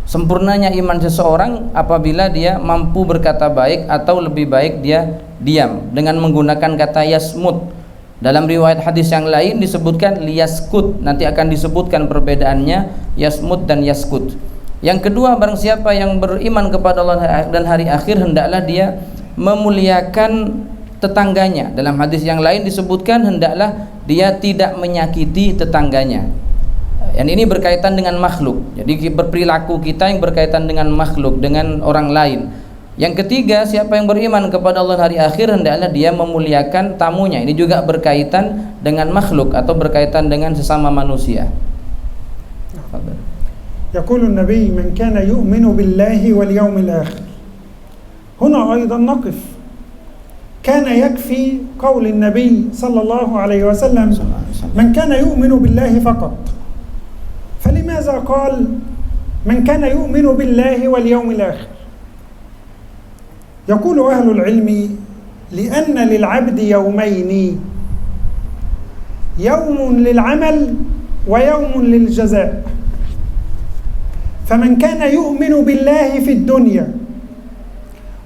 Sempurnanya iman seseorang apabila dia mampu berkata baik atau lebih baik dia diam dengan menggunakan kata yasmut. Dalam riwayat hadis yang lain disebutkan liyaskut, nanti akan disebutkan perbedaannya yasmut dan yaskut. Yang kedua, barang siapa yang beriman kepada Allah dan hari akhir hendaklah dia memuliakan tetangganya. Dalam hadis yang lain disebutkan hendaklah dia tidak menyakiti tetangganya. Dan ini berkaitan dengan makhluk. Jadi berperilaku kita yang berkaitan dengan makhluk, dengan orang lain. Yang ketiga, siapa yang beriman kepada Allah hari akhir hendaklah dia memuliakan tamunya. Ini juga berkaitan dengan makhluk atau berkaitan dengan sesama manusia. يقول النبي من كان يؤمن بالله واليوم الآخر. هنا أيضا نقف. كان يكفي قول النبي صلى الله عليه وسلم من كان يؤمن بالله فقط. فلماذا قال من كان يؤمن بالله واليوم الآخر؟ يقول أهل العلم لأن للعبد يومين، يوم للعمل ويوم للجزاء. فمن كان يؤمن بالله في الدنيا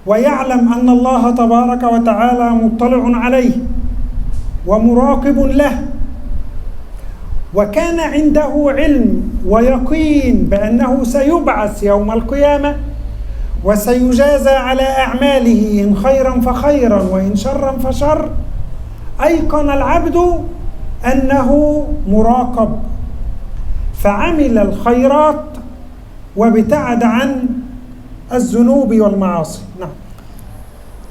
ويعلم أن الله تبارك وتعالى مطلع عليه ومراقب له، وكان عنده علم ويقين بأنه سيبعث يوم القيامة وسيجازى على أعماله إن خيرا فخيرا وإن شرا فشر، أيقن العبد أنه مراقب فعمل الخيرات وابتعد عن الذنوب والمعاصي. Nah.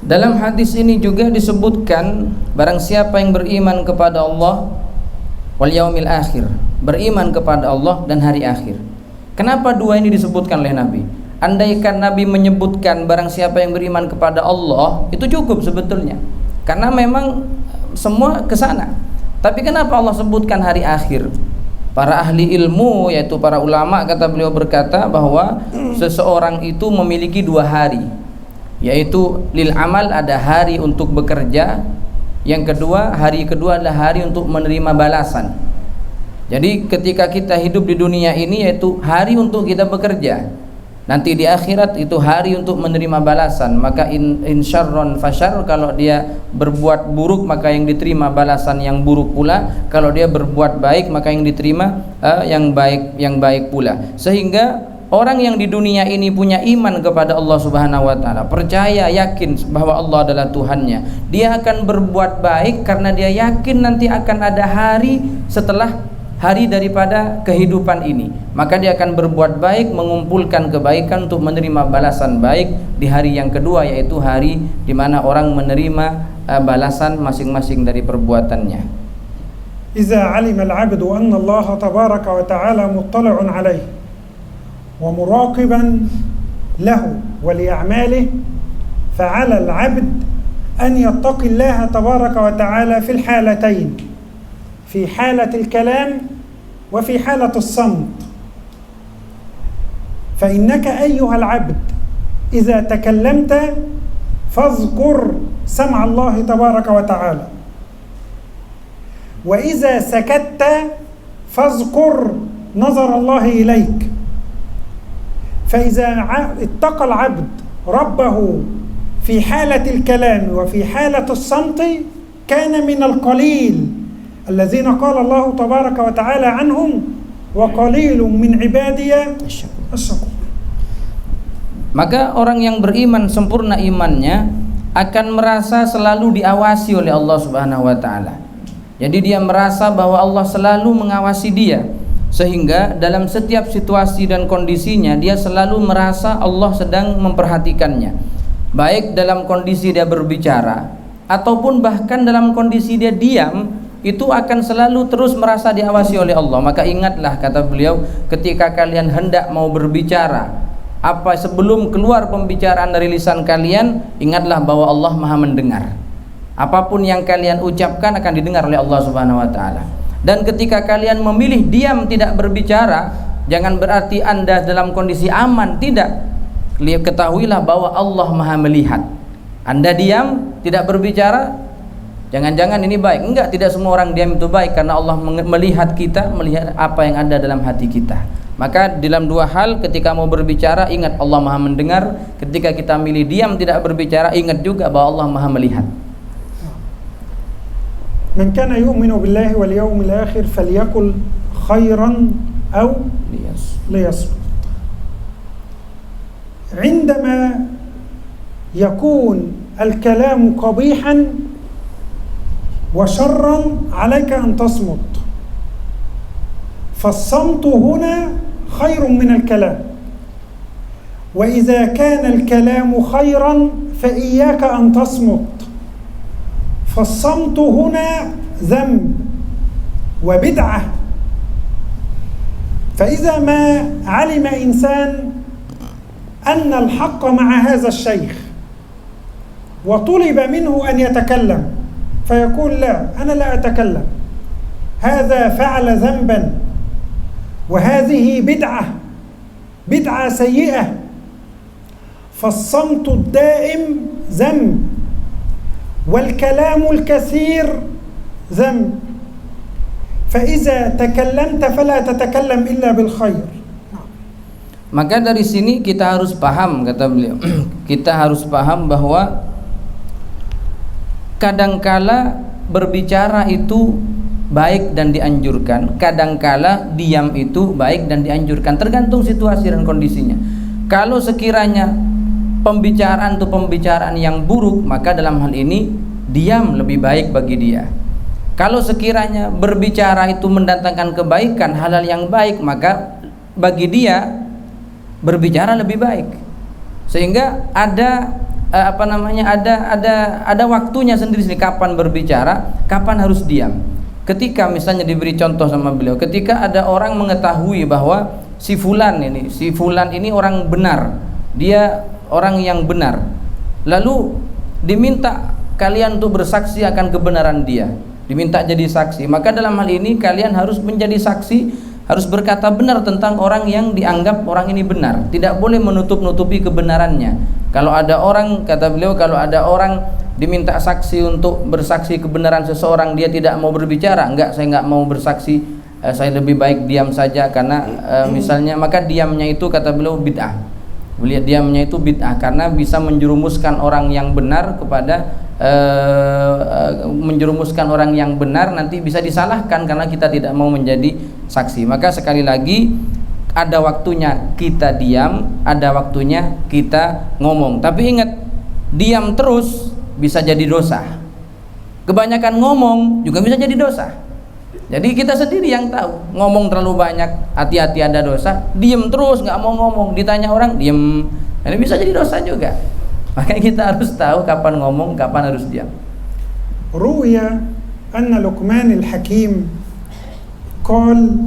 Dalam hadis ini juga disebutkan barang siapa yang beriman kepada Allah wal yaumil akhir, beriman kepada Allah dan hari akhir. Kenapa dua ini disebutkan oleh Nabi? Andaikan Nabi menyebutkan barang siapa yang beriman kepada Allah, itu cukup sebetulnya. Karena memang semua ke sana. Tapi kenapa Allah sebutkan hari akhir? Para ahli ilmu, yaitu para ulama, kata beliau berkata bahwa seseorang itu memiliki dua hari, yaitu lil amal, ada hari untuk bekerja. Yang kedua, hari kedua adalah hari untuk menerima balasan. Jadi ketika kita hidup di dunia ini, yaitu hari untuk kita bekerja. Nanti di akhirat itu hari untuk menerima balasan. Maka in syarron fashar, kalau dia berbuat buruk maka yang diterima balasan yang buruk pula. Kalau dia berbuat baik maka yang diterima yang baik pula. Sehingga orang yang di dunia ini punya iman kepada Allah Subhanahu wa taala, percaya, yakin bahwa Allah adalah Tuhannya, dia akan berbuat baik karena dia yakin nanti akan ada hari setelah hari daripada kehidupan ini. Maka dia akan berbuat baik, mengumpulkan kebaikan untuk menerima balasan baik di hari yang kedua, yaitu hari di mana orang menerima balasan masing-masing dari perbuatannya. Iza 'alima al-'abdu anna Allah tabaraka wa ta'ala muttali'un 'alayhi wa muraqiban lahu wa li'a'malihi, fa'ala al-'abd an yattaqi Allah tabaraka wa ta'ala fi al-halatayn, في حالة الكلام وفي حالة الصمت. فإنك أيها العبد إذا تكلمت فاذكر سمع الله تبارك وتعالى، وإذا سكت فاذكر نظر الله إليك. فإذا اتقى العبد ربه في حالة الكلام وفي حالة الصمت كان من القليل الذين قال الله تبارك وتعالى عنهم وقليل من عبادي الشكور. Maka orang yang beriman sempurna imannya akan merasa selalu diawasi oleh Allah Subhanahu wa taala. Jadi dia merasa bahwa Allah selalu mengawasi dia, sehingga dalam setiap situasi dan kondisinya dia selalu merasa Allah sedang memperhatikannya. Baik dalam kondisi dia berbicara ataupun bahkan dalam kondisi dia diam, itu akan selalu terus merasa diawasi oleh Allah. Maka ingatlah, kata beliau, ketika kalian hendak mau berbicara, sebelum keluar pembicaraan dari lisan kalian, ingatlah bahwa Allah Maha mendengar. Apapun yang kalian ucapkan akan didengar oleh Allah Subhanahu wa taala. Dan ketika kalian memilih diam tidak berbicara, jangan berarti Anda dalam kondisi aman, tidak. Ketahuilah bahwa Allah Maha melihat. Anda diam, tidak berbicara, jangan-jangan ini baik. Enggak, tidak semua orang diam itu baik, karena Allah melihat kita, melihat apa yang ada dalam hati kita. Maka dalam dua hal, ketika mau berbicara ingat Allah Maha mendengar, ketika kita milih diam tidak berbicara ingat juga bahwa Allah Maha melihat. Man kana yu'minu billahi wal yawmil akhir falyaqul khairan aw liyasmut. عندما يكون الكلام قبيحا وشرا عليك أن تصمت، فالصمت هنا خير من الكلام، وإذا كان الكلام خيرا فإياك أن تصمت، فالصمت هنا ذنب وبدعة. فإذا ما علم إنسان أن الحق مع هذا الشيخ وطلب منه أن يتكلم فيقول لا، أنا لا أتكلم، هذا فعل ذنبا وهذه بدعة سيئة، فالصمت الدائم ذنب والكلام الكثير ذنب، فإذا تكلمت فلا تتكلم إلا بالخير. Maka dari sini kita harus paham, kata beliau, kita harus paham bahwa kadangkala berbicara itu baik dan dianjurkan, kadangkala diam itu baik dan dianjurkan, tergantung situasi dan kondisinya. Kalau sekiranya pembicaraan itu pembicaraan yang buruk, maka dalam hal ini diam lebih baik bagi dia. Kalau sekiranya berbicara itu mendatangkan kebaikan, hal-hal yang baik, maka bagi dia berbicara lebih baik. Sehingga ada ada waktunya sendiri kapan berbicara, kapan harus diam. Ketika misalnya diberi contoh sama beliau, ketika ada orang mengetahui bahwa si fulan ini orang benar, dia orang yang benar, lalu diminta kalian untuk bersaksi akan kebenaran dia, diminta jadi saksi, maka dalam hal ini kalian harus menjadi saksi, harus berkata benar tentang orang yang dianggap orang ini benar, tidak boleh menutup-nutupi kebenarannya. Kalau ada orang, kata beliau, kalau ada orang diminta saksi untuk bersaksi kebenaran seseorang, dia tidak mau berbicara, enggak, saya enggak mau bersaksi, saya lebih baik diam saja, karena misalnya, maka diamnya itu, kata beliau, bid'ah. Beliau diamnya itu bid'ah karena bisa menjerumuskan orang yang benar kepada menjerumuskan orang yang benar, nanti bisa disalahkan karena kita tidak mau menjadi saksi. Maka sekali lagi, ada waktunya kita diam, ada waktunya kita ngomong. Tapi ingat, diam terus bisa jadi dosa, kebanyakan ngomong juga bisa jadi dosa. Jadi kita sendiri yang tahu, ngomong terlalu banyak hati-hati ada dosa, diem terus nggak mau ngomong, ditanya orang diem, ini bisa jadi dosa juga. Makanya kita harus tahu kapan ngomong, kapan harus diam. Ruya anna Luqman al-Hakim qala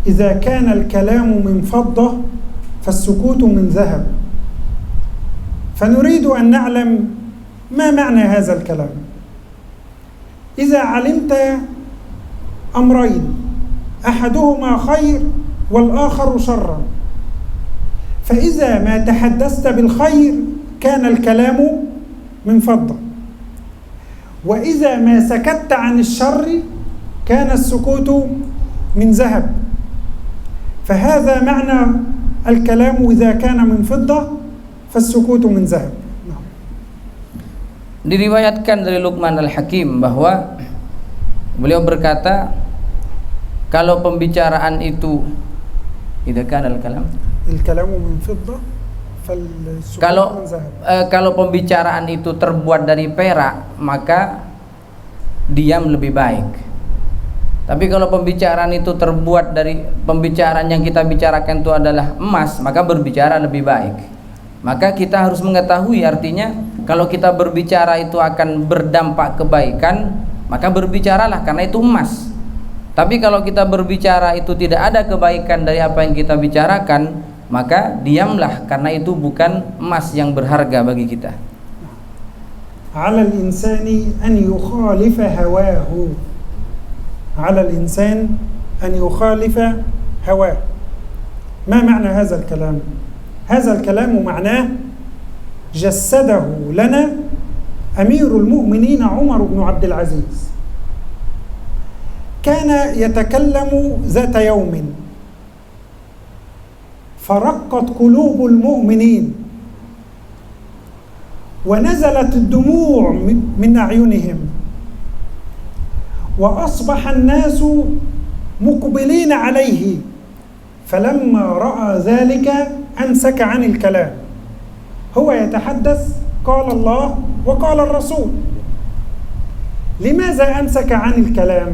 idza kana al-kalamu min faddah fas-sukutu min dhahab. فنريد أن نعلم ما معنى هذا الكلام. إذا علمت أمرين أحدهما خير والآخر شرا، فإذا ما تحدثت بالخير كان الكلام من فضة، وإذا ما سكت عن الشر كان السكوت من ذهب. فهذا معنى الكلام إذا كان من فضة فالسكوت من ذهب. Diriwayatkan dari Luqman al-Hakim bahwa beliau berkata, kalau pembicaraan itu idza kana al-kalamu min fiddah kalau pembicaraan itu terbuat dari perak, maka diam lebih baik. Tapi kalau pembicaraan itu terbuat dari pembicaraan yang kita bicarakan itu adalah emas, maka berbicara lebih baik. Maka kita harus mengetahui, artinya kalau kita berbicara itu akan berdampak kebaikan, maka berbicaralah karena itu emas. Tapi kalau kita berbicara itu tidak ada kebaikan dari apa yang kita bicarakan, maka diamlah karena itu bukan emas yang berharga bagi kita. 'Ala al-insani an yukhalifa hawahu. 'Ala al-insan an yukhalifa hawahu. ما معنى هذا الكلام؟ هذا الكلام معناه جسده لنا أمير المؤمنين عمر بن عبد العزيز. كان يتكلم ذات يوم فرقت قلوب المؤمنين ونزلت الدموع من أعينهم، وأصبح الناس مقبلين عليه، فلما رأى ذلك أمسك عن الكلام. هو يتحدث قال الله وقال الرسول. لماذا أمسك عن الكلام؟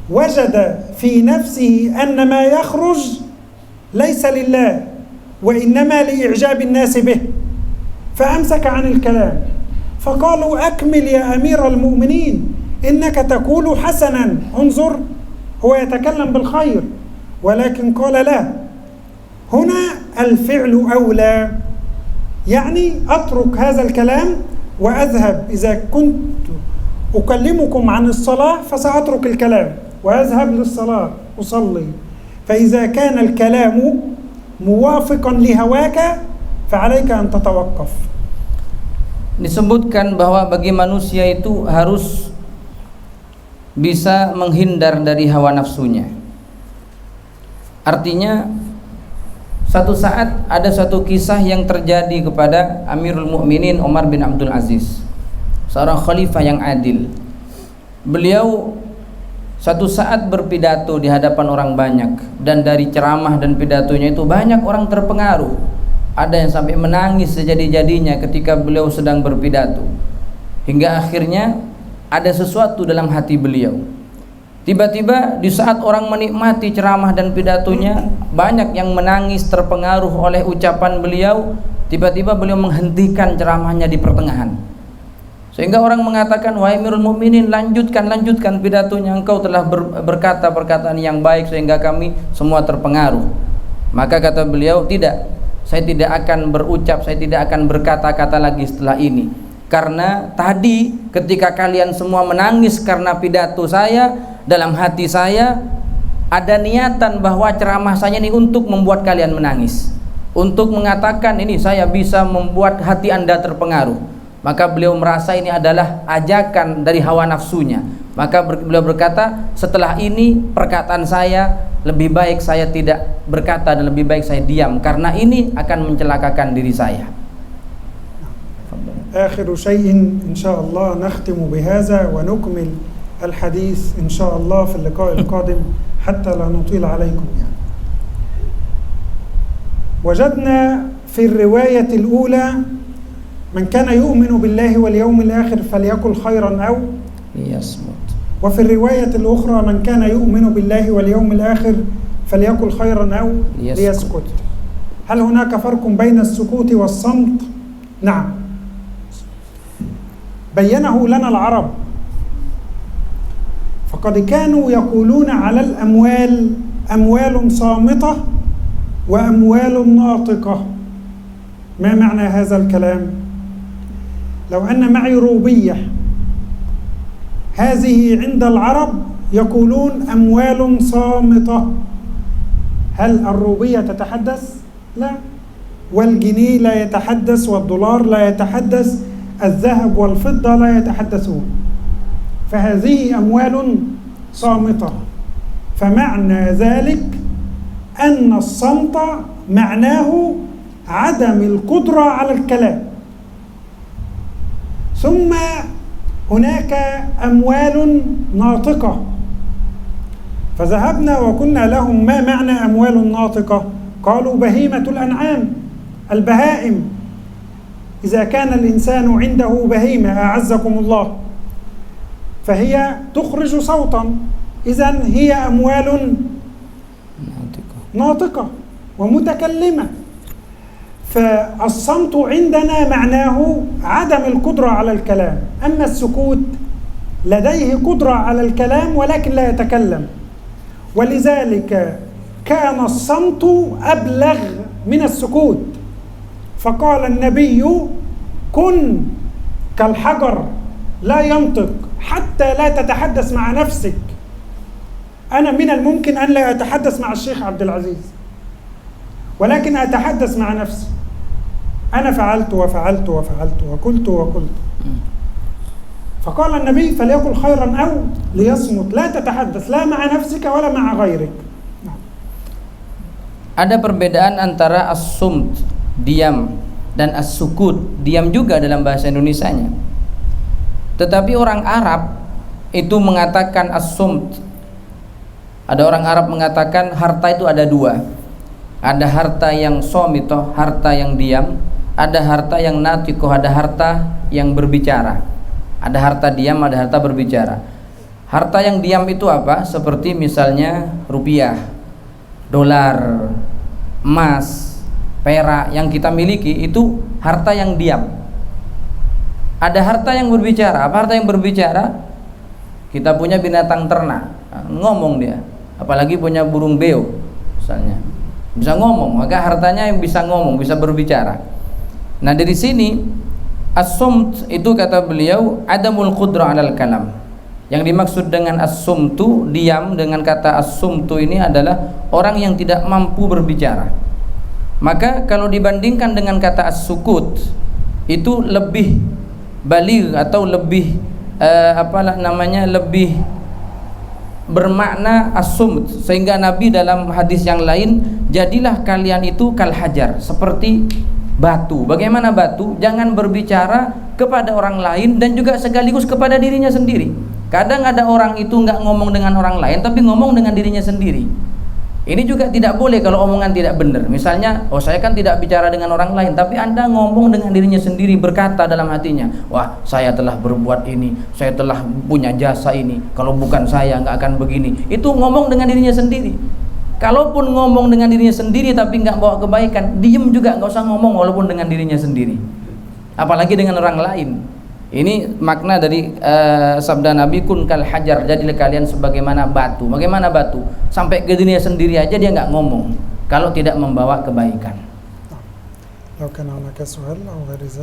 وجد في نفسه أن ما يخرج ليس لله وإنما لإعجاب الناس به، فأمسك عن الكلام. فقالوا أكمل يا أمير المؤمنين، إنك تقول حسنا، انظر هو يتكلم بالخير، ولكن قال لا، هنا الفعل أولى، يعني أترك هذا الكلام وأذهب. إذا كنت أكلمكم عن الصلاة فسأترك الكلام وأذهب للصلاة أصلي، فإذا كان الكلام موافقا لهواك فعليك أن تتوقف. Disebutkan bahwa bagi manusia itu harus bisa menghindar dari hawa nafsunya. Artinya satu saat ada satu kisah yang terjadi kepada Amirul Mukminin Umar bin Abdul Aziz, seorang khalifah yang adil. Beliau satu saat berpidato di hadapan orang banyak, dan dari ceramah dan pidatonya itu banyak orang terpengaruh. Ada yang sampai menangis sejadi-jadinya ketika beliau sedang berpidato, hingga akhirnya ada sesuatu dalam hati beliau. Tiba-tiba di saat orang menikmati ceramah dan pidatonya, banyak yang menangis terpengaruh oleh ucapan beliau. Tiba-tiba beliau menghentikan ceramahnya di pertengahan, sehingga orang mengatakan, wahai Amirul Mukminin, lanjutkan pidatonya, engkau telah berkata perkataan yang baik sehingga kami semua terpengaruh. Maka kata beliau, tidak, saya tidak akan berucap, saya tidak akan berkata-kata lagi setelah ini, karena tadi ketika kalian semua menangis karena pidato saya, dalam hati saya ada niatan bahwa ceramah saya ini untuk membuat kalian menangis, untuk mengatakan ini saya bisa membuat hati Anda terpengaruh. Maka beliau merasa ini adalah ajakan dari hawa nafsunya. Maka beliau berkata, setelah ini perkataan saya lebih baik saya tidak berkata dan lebih baik saya diam, karena ini akan mencelakakan diri saya. آخر شيء إن شاء الله نختم بهذا ونكمل الحديث إن شاء الله في اللقاء القادم حتى لا نطيل عليكم. وجدنا في الرواية الأولى من كان يؤمن بالله واليوم الآخر فليقل خيرا أو ليصمت، وفي الرواية الأخرى من كان يؤمن بالله واليوم الآخر فليقل خيرا أو ليسكت. هل هناك فرق بين السكوت والصمت؟ نعم، بينه لنا العرب، فقد كانوا يقولون على الأموال أموال صامتة وأموال ناطقة. ما معنى هذا الكلام؟ لو أن معي روبية، هذه عند العرب يقولون أموال صامتة. هل الروبية تتحدث؟ لا. والجنيه لا يتحدث، والدولار لا يتحدث، الذهب والفضة لا يتحدثون، فهذه أموال صامتة. فمعنى ذلك أن الصمت معناه عدم القدرة على الكلام. ثم هناك أموال ناطقة، فذهبنا وقلنا لهم ما معنى أموال ناطقة؟ قالوا بهيمة الأنعام، البهائم. إذا كان الإنسان عنده بهيمة أعزكم الله فهي تخرج صوتا، إذن هي أموال ناطقة ومتكلمة. فالصمت عندنا معناه عدم القدرة على الكلام، أما السكوت لديه قدرة على الكلام ولكن لا يتكلم، ولذلك كان الصمت أبلغ من السكوت. فقال النبي كن كالحجر لا ينطق حتى لا تتحدث مع نفسك. أنا من الممكن أن لا أتحدث مع الشيخ عبد العزيز، ولكن أتحدث مع نفسي. أنا فعلت وفعلت وفعلت وقلت وقلت. فقال النبي فليقل خيرا أو ليصمت، لا تتحدث لا مع نفسك ولا مع غيرك. Ada perbedaan antara as-sumt, diam, dan as-sukut, diam juga dalam bahasa Indonesianya. Tetapi orang Arab itu mengatakan as-sumt. Ada orang Arab mengatakan harta itu ada dua. Ada harta yang somitoh, harta yang diam. Ada harta yang natikoh, ada harta yang berbicara. Ada harta diam, ada harta berbicara. Harta yang diam itu apa? Seperti misalnya rupiah, dolar, emas, perak yang kita miliki, itu harta yang diam. Ada harta yang berbicara. Apa harta yang berbicara? Kita punya binatang ternak, ngomong dia. Apalagi punya burung beo misalnya, bisa ngomong, maka hartanya yang bisa ngomong, bisa berbicara. Nah dari sini as-sumt itu kata beliau adamul qudrah 'alal kalam. Yang dimaksud dengan as-sumtu, diam, dengan kata as-sumtu ini adalah orang yang tidak mampu berbicara. Maka kalau dibandingkan dengan kata as-sukut, itu lebih baligh atau lebih lebih bermakna as-sumt, sehingga Nabi dalam hadis yang lain, jadilah kalian itu kal hajar, seperti batu. Bagaimana batu? Jangan berbicara kepada orang lain dan juga sekaligus kepada dirinya sendiri. Kadang ada orang itu nggak ngomong dengan orang lain tapi ngomong dengan dirinya sendiri. Ini juga tidak boleh kalau omongan tidak benar. Misalnya, oh saya kan tidak bicara dengan orang lain, tapi Anda ngomong dengan dirinya sendiri, berkata dalam hatinya, wah saya telah berbuat ini, saya telah punya jasa ini, kalau bukan saya nggak akan begini. Itu ngomong dengan dirinya sendiri. Kalaupun ngomong dengan dirinya sendiri tapi nggak bawa kebaikan, diem juga, nggak usah ngomong walaupun dengan dirinya sendiri. Apalagi dengan orang lain. Ini makna dari sabda Nabi, kun kal hajar, jadilah kalian sebagaimana batu. Bagaimana batu? Sampai ke dirinya sendiri aja dia nggak ngomong kalau tidak membawa kebaikan.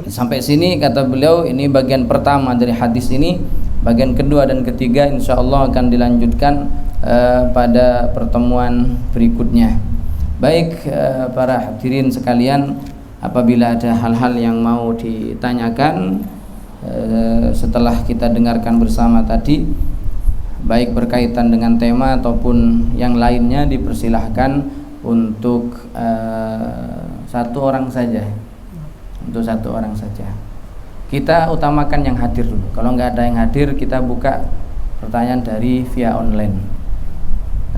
Sampai sini kata beliau, ini bagian pertama dari hadis ini. Bagian kedua dan ketiga insya Allah akan dilanjutkan pada pertemuan berikutnya. Baik para hadirin sekalian, apabila ada hal-hal yang mau ditanyakan setelah kita dengarkan bersama tadi, baik berkaitan dengan tema ataupun yang lainnya, dipersilahkan untuk satu orang saja. Untuk satu orang saja. Kita utamakan yang hadir dulu. Kalau nggak ada yang hadir, kita buka pertanyaan dari via online.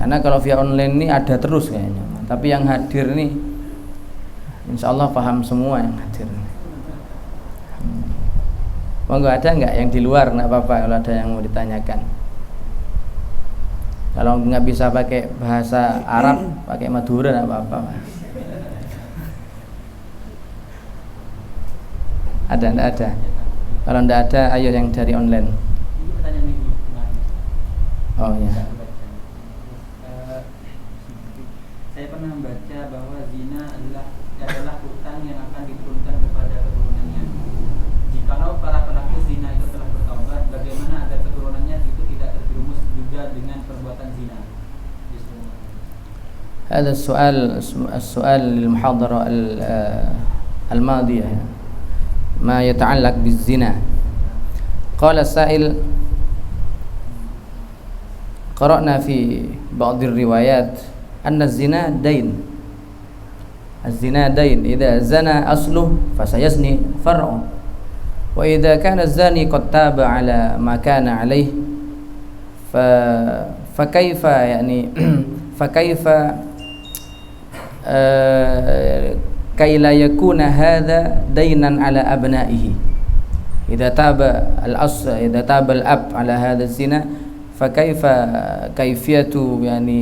Karena kalau via online ini ada terus kayaknya. Tapi yang hadir nih, insya Allah paham semua yang hadir. Monggo, ada nggak yang di luar? Nggak apa-apa kalau ada yang mau ditanyakan. Kalau nggak bisa pakai bahasa Arab, pakai Madura nggak apa-apa. Ada, nggak ada? Kalau nggak ada, ayo yang dari online. Oh ya. Saya pernah membaca bahwa zina adalah hutang yang akan diturunkan kepada keturunannya. Jikalau para pelaku zina itu telah bertaubat, bagaimana agar keturunannya itu tidak terjerumus juga dengan perbuatan zina? هذا السؤال للمحاضرة الماضية ما يتعلق بالزنا. قال السائل: قرأنا في بعض الروايات أن الزنا دين. الزنا دين، إذا زنى أصله فسيزني فرعه، وإذا كان الزاني قد تاب على ما كان عليه فكيف يعني فكيف كي لا يكون هذا دينا على أبنائه. إذا تاب الأب على هذا الزنا فكيف كيفية يعني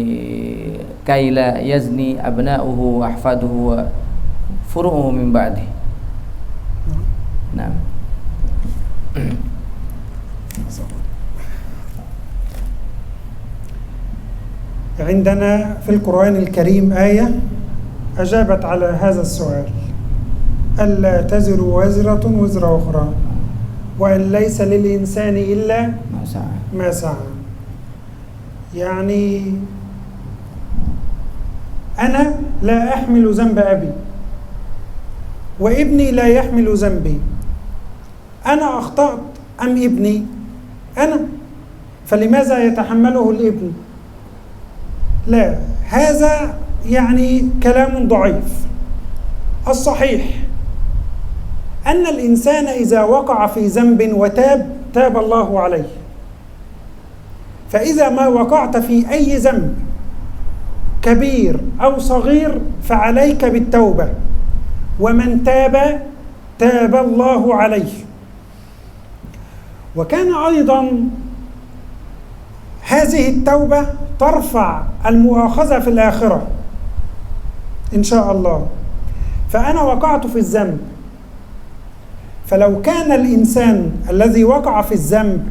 كي لا يزني أبناؤه وأحفاده وفروعه من بعده. نعم. عندنا في القرآن الكريم آية أجابت على هذا السؤال: ألا تزر وازرة وزر أخرى وأن ليس للإنسان إلا ما سعى. يعني أنا لا أحمل ذنب أبي، وابني لا يحمل ذنبي، أنا أخطأت أم ابني؟ أنا، فلماذا يتحمله الابن؟ لا، هذا يعني كلام ضعيف. الصحيح أن الإنسان إذا وقع في ذنب وتاب تاب الله عليه. فإذا ما وقعت في أي ذنب كبير أو صغير فعليك بالتوبة، ومن تاب تاب الله عليه. وكان أيضا هذه التوبة ترفع المؤاخذة في الآخرة إن شاء الله. فأنا وقعت في الذنب، فلو كان الإنسان الذي وقع في الذنب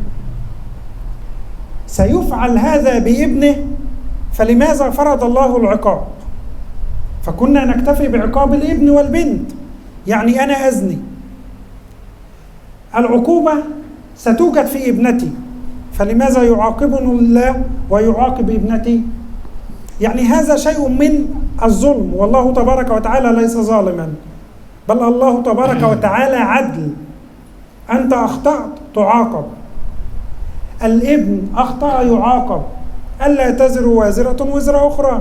سيفعل هذا بابنه، فلماذا فرض الله العقاب؟ فكنا نكتفي بعقاب الابن والبنت. يعني أنا أزني، العقوبة ستوجد في ابنتي، فلماذا يعاقبني الله ويعاقب ابنتي؟ يعني هذا شيء من الظلم، والله تبارك وتعالى ليس ظالما، بل الله تبارك وتعالى عدل. أنت أخطأت تعاقب، الابن أخطأ يعاقب، ألا تزر وازرة وزر أخرى.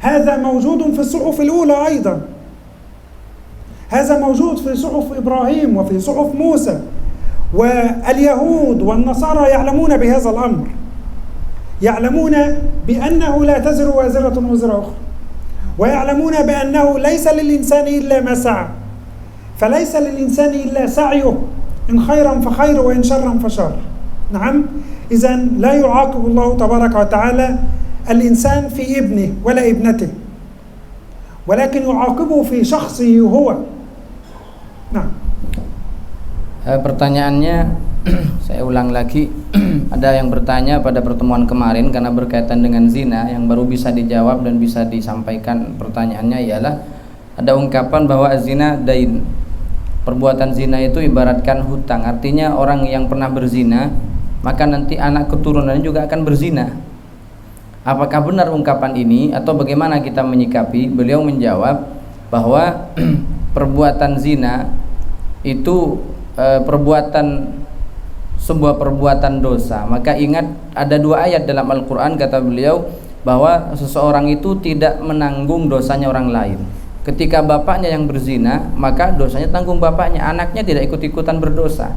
هذا موجود في الصحف الأولى أيضا، هذا موجود في صحف إبراهيم وفي صحف موسى، واليهود والنصارى يعلمون بهذا الأمر، يعلمون بأنه لا تزر وازرة وزر أخرى، ويعلمون بأنه ليس للإنسان إلا ما سعى، فليس للإنسان إلا سعيه، إن خيرا فخير وإن شرا فشر. نعم، إذن لا يعاقب الله تبارك وتعالى الإنسان في ابنه ولا ابنته، ولكن يعاقبه في شخصه هو. Nah. Pertanyaannya saya ulang lagi. Ada yang bertanya pada pertemuan kemarin karena berkaitan dengan zina, yang baru bisa dijawab dan bisa disampaikan pertanyaannya ialah ada ungkapan bahwa zina dain. Perbuatan zina itu ibaratkan hutang. Artinya orang yang pernah berzina maka nanti anak keturunannya juga akan berzina. Apakah benar ungkapan ini atau bagaimana kita menyikapi? Beliau menjawab bahwa perbuatan zina itu sebuah perbuatan dosa. Maka ingat ada 2 ayat dalam Al-Quran, kata beliau, bahwa seseorang itu tidak menanggung dosanya orang lain. Ketika bapaknya yang berzina, maka dosanya tanggung bapaknya, anaknya tidak ikut-ikutan berdosa.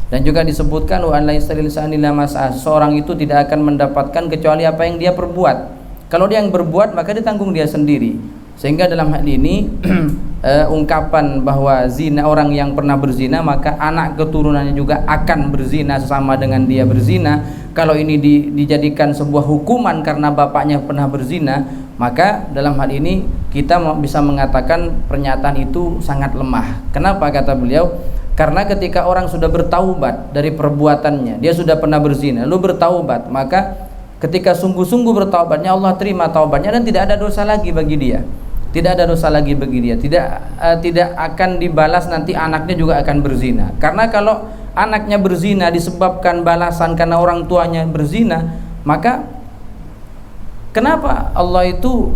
Dan juga disebutkan wa laysa lilisani la mas'ah, seorang itu tidak akan mendapatkan kecuali apa yang dia perbuat. Kalau dia yang berbuat maka ditanggung dia sendiri. Sehingga dalam hal ini ungkapan bahwa zina, orang yang pernah berzina maka anak keturunannya juga akan berzina sesama dengan dia berzina. Kalau ini dijadikan sebuah hukuman karena bapaknya pernah berzina, maka dalam hal ini kita bisa mengatakan pernyataan itu sangat lemah. Kenapa kata beliau? Karena ketika orang sudah bertaubat dari perbuatannya, dia sudah pernah berzina lalu bertaubat, maka ketika sungguh-sungguh bertaubatnya Allah terima taubatnya dan tidak ada dosa lagi bagi dia. Tidak ada dosa lagi bagi dia. Tidak akan dibalas, nanti anaknya juga akan berzina. Karena kalau anaknya berzina disebabkan balasan karena orang tuanya berzina, maka kenapa Allah itu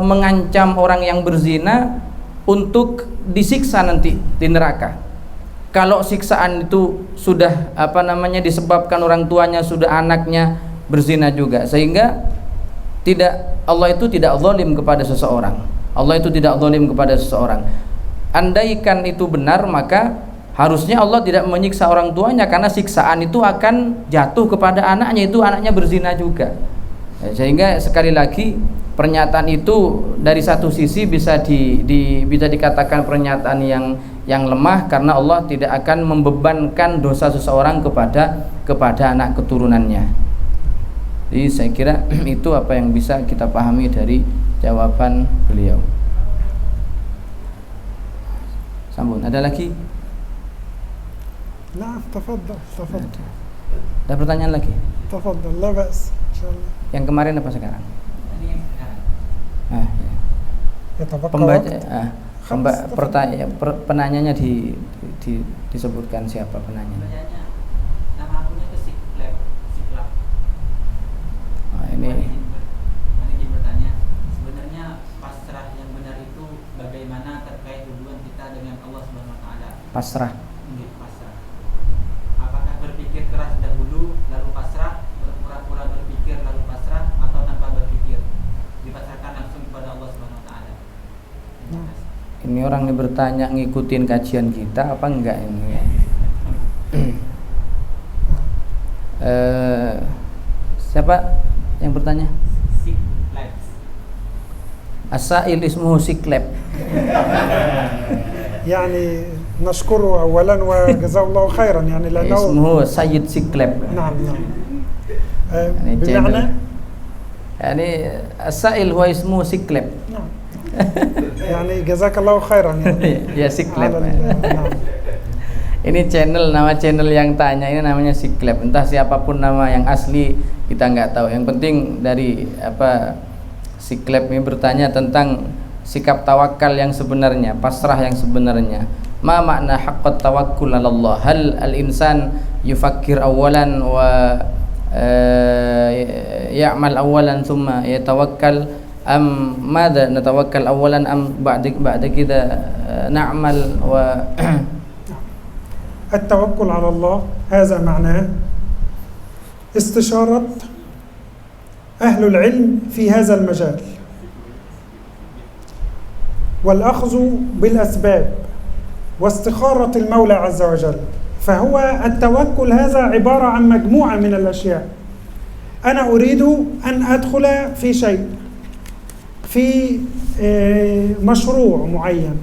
mengancam orang yang berzina untuk disiksa nanti di neraka? Kalau siksaan itu sudah disebabkan orang tuanya, sudah anaknya berzina juga, sehingga Allah itu tidak zalim kepada seseorang. Allah itu tidak zalim kepada seseorang. Andaikan itu benar, maka harusnya Allah tidak menyiksa orang tuanya, karena siksaan itu akan jatuh kepada anaknya, itu anaknya berzina juga. Sehingga sekali lagi pernyataan itu dari satu sisi bisa dikatakan pernyataan yang lemah, karena Allah tidak akan membebankan dosa seseorang kepada anak keturunannya. Jadi saya kira itu apa yang bisa kita pahami dari jawaban beliau. Sambung, ada lagi? Nah, tafadhal. Ada pertanyaan lagi? Tafadhal, la ba's, insyaallah. Yang kemarin apa sekarang? Ini yang sekarang. Penanyanya disebutkan siapa penanya? Sebenarnya nama akunnya itu Siklap. Ini izin bertanya, sebenarnya pasrah yang benar itu bagaimana terkait pasrah. Pasrah. Apakah berpikir keras dahulu lalu pasrah, berpura-pura berpikir lalu pasrah, atau tanpa berpikir dipasrahkan langsung kepada Allah Subhanahu wa taala? Ini orang ini bertanya ngikutin kajian kita apa enggak ini ya? Siapa yang bertanya? As-sa'il ismuhu Siklep. يعني نشكره أولا وجزاه الله خيرا يعني لأنه اسمه سيد Siklep. نعم يعني بمعنى يعني السائل هو اسمه Siklep. نعم يعني جزاك الله خيرا يعني ya Siklep. نعم. Ini nama channel yang tanya ini namanya Siklep. Entah siapapun nama yang asli kita nggak tahu. Yang penting dari Siklep ini bertanya tentang sikap tawakal yang sebenarnya, pasrah yang sebenarnya. Ma makna haqqat tawakkul 'ala Allah? Hal al-insan yufakkir awalan wa ya'mal awalan thumma yatawakkal am madza natawakkal awalan am ba'da kida na'mal wa التوكل على الله هذا معناه استشارة أهل العلم في هذا المجال والأخذ بالأسباب واستخارة المولى عز وجل. فهو التوكل هذا عبارة عن مجموعة من الأشياء. أنا أريد أن أدخل في شيء، في مشروع معين.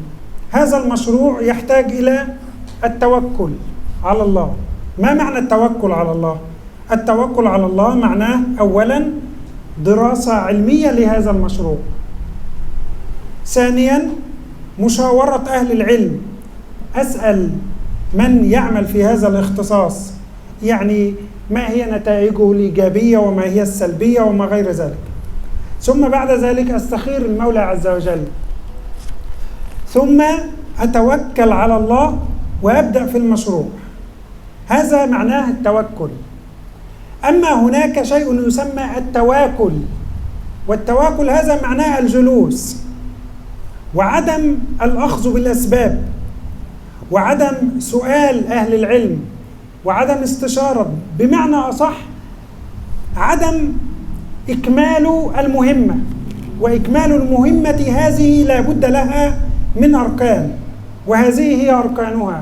هذا المشروع يحتاج إلى التوكل على الله. ما معنى التوكل على الله؟ التوكل على الله معناه أولا دراسة علمية لهذا المشروع. ثانيا مشاورة أهل العلم، أسأل من يعمل في هذا الاختصاص يعني ما هي نتائجه الإيجابية وما هي السلبية وما غير ذلك. ثم بعد ذلك أستخير المولى عز وجل، ثم أتوكل على الله وأبدأ في المشروع. هذا معناه التوكل. أما هناك شيء يسمى التواكل، والتواكل هذا معناه الجلوس وعدم الأخذ بالأسباب وعدم سؤال أهل العلم وعدم استشارة، بمعنى أصح عدم إكمال المهمة. وإكمال المهمة هذه لا بد لها من أركان، وهذه هي أركانها.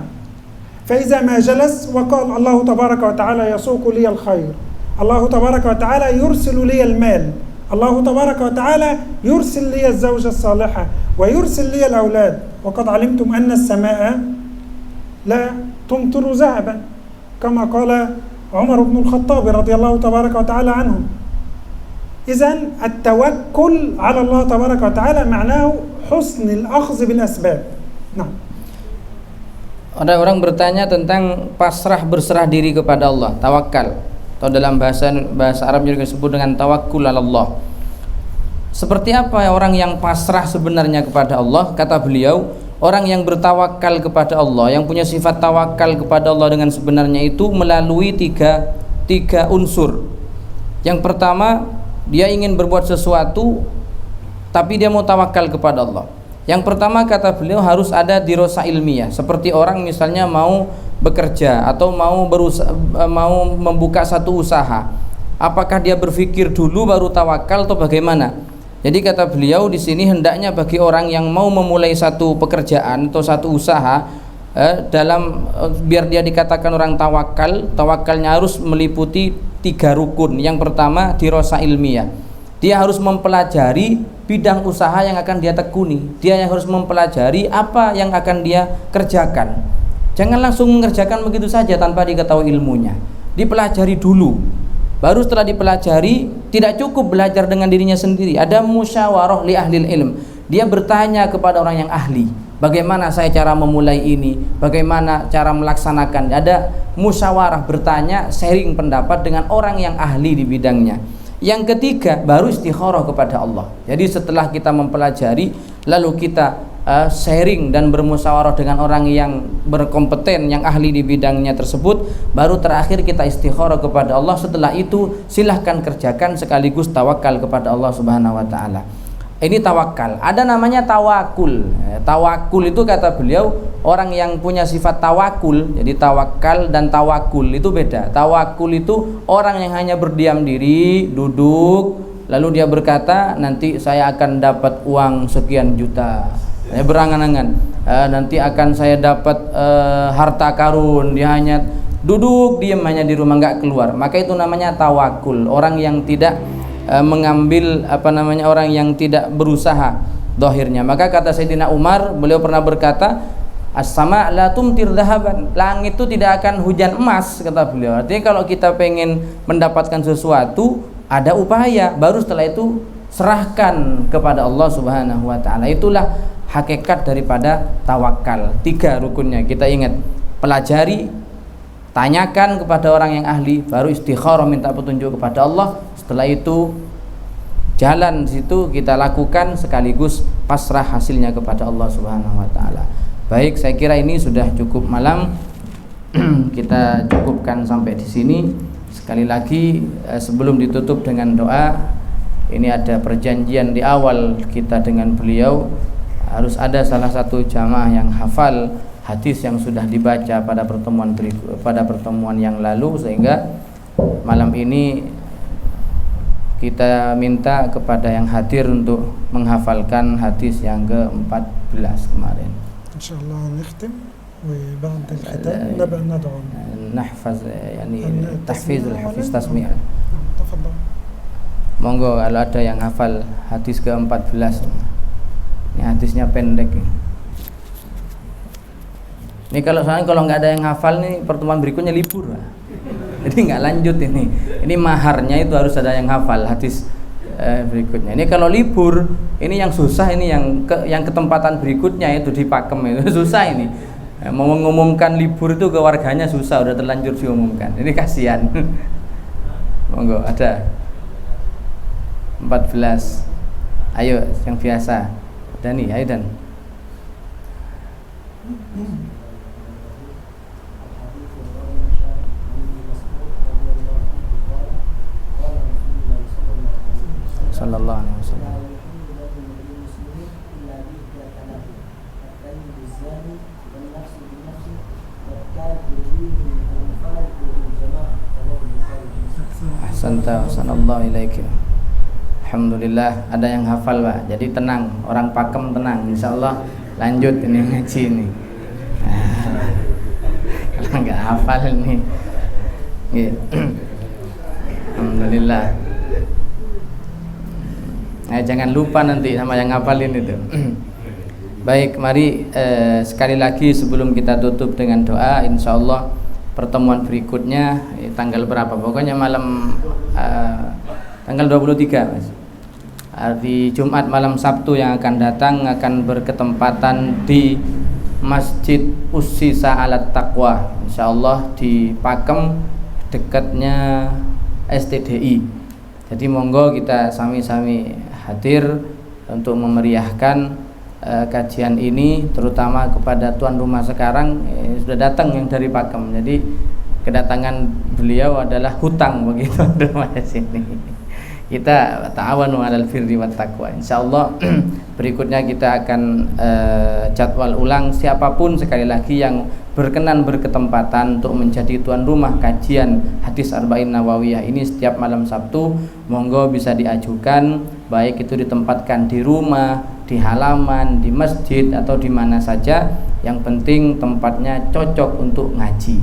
فإذا ما جلس وقال الله تبارك وتعالى يسوق لي الخير، الله تبارك وتعالى يرسل لي المال، الله تبارك وتعالى يرسل لي الزوجة الصالحة ويرسل لي الأولاد، وقد علمتم أن السماء لا تمطر ذهبا كما قال عمر بن الخطاب رضي الله تبارك وتعالى عنه. إذن التوكل على الله تبارك وتعالى معناه حسن الأخذ بالأسباب. نعم. Ada orang bertanya tentang pasrah berserah diri kepada Allah, tawakal, atau dalam bahasa Arab juga disebut dengan tawakkul 'ala Allah. Seperti apa orang yang pasrah sebenarnya kepada Allah? Kata beliau, orang yang bertawakal kepada Allah, yang punya sifat tawakal kepada Allah dengan sebenarnya itu melalui tiga unsur. Yang pertama, dia ingin berbuat sesuatu tapi dia mau tawakal kepada Allah. Yang pertama kata beliau harus ada dirasa ilmiah. Seperti orang misalnya mau bekerja atau mau membuka satu usaha. Apakah dia berpikir dulu baru tawakal atau bagaimana? Jadi kata beliau di sini hendaknya bagi orang yang mau memulai satu pekerjaan atau satu usaha biar dia dikatakan orang tawakal, tawakalnya harus meliputi 3 rukun. Yang pertama dirasa ilmiah. Dia harus mempelajari bidang usaha yang akan dia tekuni. Dia yang harus mempelajari apa yang akan dia kerjakan. Jangan langsung mengerjakan begitu saja tanpa diketahui ilmunya. Dipelajari dulu. Baru setelah dipelajari, tidak cukup belajar dengan dirinya sendiri. Ada musyawarah li ahlil ilm. Dia bertanya kepada orang yang ahli. Bagaimana saya cara memulai ini? Bagaimana cara melaksanakan? Ada musyawarah, bertanya, sharing pendapat dengan orang yang ahli di bidangnya. Yang ketiga baru istikharah kepada Allah. Jadi setelah kita mempelajari lalu kita sharing dan bermusyawarah dengan orang yang berkompeten, yang ahli di bidangnya tersebut, baru terakhir kita istikharah kepada Allah. Setelah itu silahkan kerjakan sekaligus tawakal kepada Allah Subhanahu wa taala. Ini tawakal. Ada namanya tawakul. Tawakul itu kata beliau orang yang punya sifat tawakul. Jadi tawakal dan tawakul itu beda. Tawakul itu orang yang hanya berdiam diri, duduk, lalu dia berkata nanti saya akan dapat uang sekian juta. Saya berangan-angan nanti akan saya dapat harta karun. Dia hanya duduk diam hanya di rumah, nggak keluar. Maka itu namanya tawakul. Orang yang tidak mengambil orang yang tidak berusaha zahirnya. Maka kata Sayyidina Umar, beliau pernah berkata, as-sama la tumtir dhahaban, langit itu tidak akan hujan emas, kata beliau. Artinya kalau kita pengen mendapatkan sesuatu ada upaya, baru setelah itu serahkan kepada Allah Subhanahu wa taala. Itulah hakikat daripada tawakal. 3 rukunnya kita ingat, pelajari, tanyakan kepada orang yang ahli, baru istikharah minta petunjuk kepada Allah. Setelah itu jalan situ kita lakukan, sekaligus pasrah hasilnya kepada Allah Subhanahu wa taala. Baik, saya kira ini sudah cukup malam. Kita cukupkan sampai di sini. Sekali lagi sebelum ditutup dengan doa, ini ada perjanjian di awal kita dengan beliau, harus ada salah satu jamaah yang hafal hadis yang sudah dibaca pada pertemuan yang lalu, sehingga malam ini kita minta kepada yang hadir untuk menghafalkan hadis yang ke-14 kemarin. Insyaallah نختم وبعد الختام نبدأ ندعو نحفظ يعني تحفيز الحفيظ تسميع. تفضل. Monggo kalau ada yang hafal hadis ke-14. Ini hadisnya pendek. Ini kalau nggak ada yang hafal nih, pertemuan berikutnya libur. Jadi nggak lanjut ini. Ini maharnya itu harus ada yang hafal hadis berikutnya. Ini kalau libur, ini yang susah, ini yang ketempatan berikutnya itu di Pakem itu susah ini. Mau mengumumkan libur itu ke warganya susah, udah terlanjur diumumkan. Ini kasihan. Monggo ada 14. Ayo yang biasa. Dani, ayo Dan. Sallallahu alaihi wasallam. Ahsanta, sanallahu ilaika. Alhamdulillah ada yang hafal, Pak. Jadi tenang, orang Pakem tenang. Insyaallah lanjut ini ngaji ini. Kalau enggak hafal ini. Alhamdulillah. Jangan lupa nanti sama yang ngapalin itu. Baik, mari sekali lagi sebelum kita tutup dengan doa, insyaallah pertemuan berikutnya tanggal berapa? Pokoknya malam tanggal 23, Mas. Hari Jumat malam Sabtu yang akan datang akan berketempatan di Masjid Ussisa Alat Taqwa, insyaallah di Pakem dekatnya STDI. Jadi monggo kita sami-sami hadir untuk memeriahkan kajian ini, terutama kepada tuan rumah sekarang sudah datang yang dari Pakem. Jadi kedatangan beliau adalah hutang begitu rumah sini. Kita ta'awanu 'alal birri wat taqwa. Insyaallah berikutnya kita akan jadwal ulang, siapapun sekali lagi yang berkenan berketempatan untuk menjadi tuan rumah kajian hadis Arba'in Nawawiyah ini setiap malam Sabtu, monggo bisa diajukan, baik itu ditempatkan di rumah, di halaman, di masjid atau di mana saja, yang penting tempatnya cocok untuk ngaji.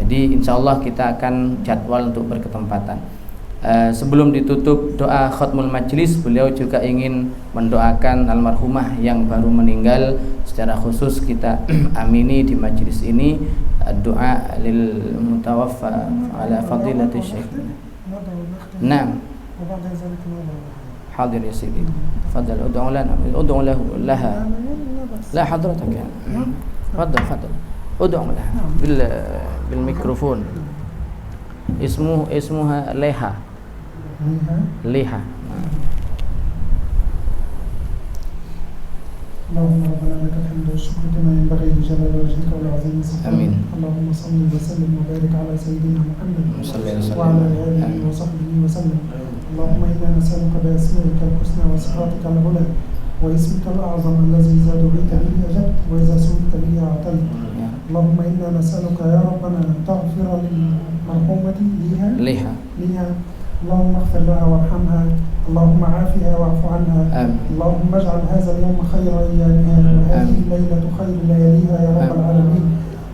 Jadi insyaallah kita akan jadwal untuk berketempatan. Sebelum ditutup doa khatmul majlis, beliau juga ingin mendoakan almarhumah yang baru meninggal. Secara khusus kita amini di majlis ini doa lil mutawaffa ala fadilati syekh. Naam. Hadir ya Sidi. Fadal ud'u lana, ud'u lahu laha. La hadratak ya. Fadal. Ud'u laha bil mikrofon. Ismuha Leha. Liha. اللهم ربنا لك الحمد والشكر كما ينبغي لجلال وجهك ولعظيم سلطانك. آمين. اللهم صل وسلم وبارك على سيدنا محمد صلى الله عليه وسلم. وعلى آله آمين. وصحبه وسلم. اللهم إنا نسألك بأسمائك الحسنى وصفاتك العلى واسمك الأعظم الذي إذا دعيت به أجبت وإذا سئلت به أعطيت. Ya. اللهم إنا نسألك يا ربنا أن تغفر للمرحومة Liha. لها. اللهم اغفر لها وارحمها. اللهم عافها واعف عنها. Amin. اللهم اجعل هذا اليوم خير أيامها وهذه الليلة خير لياليها يا رب العالمين.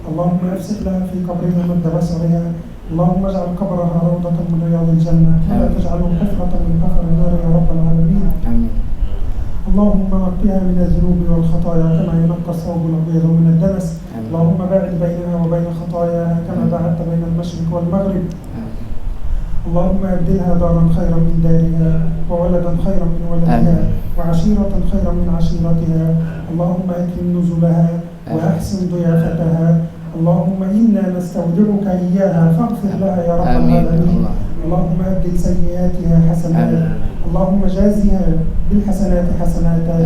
اللهم افسح لها في قبرها مد بصرها. اللهم اجعل قبرها روضة من رياض الجنة ولا تجعله حفرة من حفر النار يا رب العالمين. Amin. اللهم نقها من الذنوب والخطايا كما ينقى الثوب الأبيض من الدنس. اللهم باعد بينها وبين خطاياها كما باعدت بين المشرق والمغرب. اللهم أبدلها دارا خيرا من دارها وولدا خيرا من ولدها وعشيرة خيرا من عشيرتها. اللهم أكرم نزلها وأحسن ضيافتها. اللهم إنا نستودعك إياها فاغفر لها يا رب العالمين. اللهم أبدل سيئاتها حسنات. اللهم جازها بالحسنات حسناتا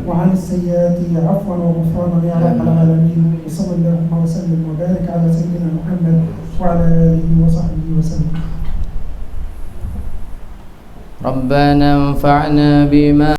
وعن السيئات عفوا وغفرانا يا رب العالمين. وصلى اللهم وسلم وبارك على سيدنا محمد وعلى آله وصحبه وسلم. ربنا انفعنا بما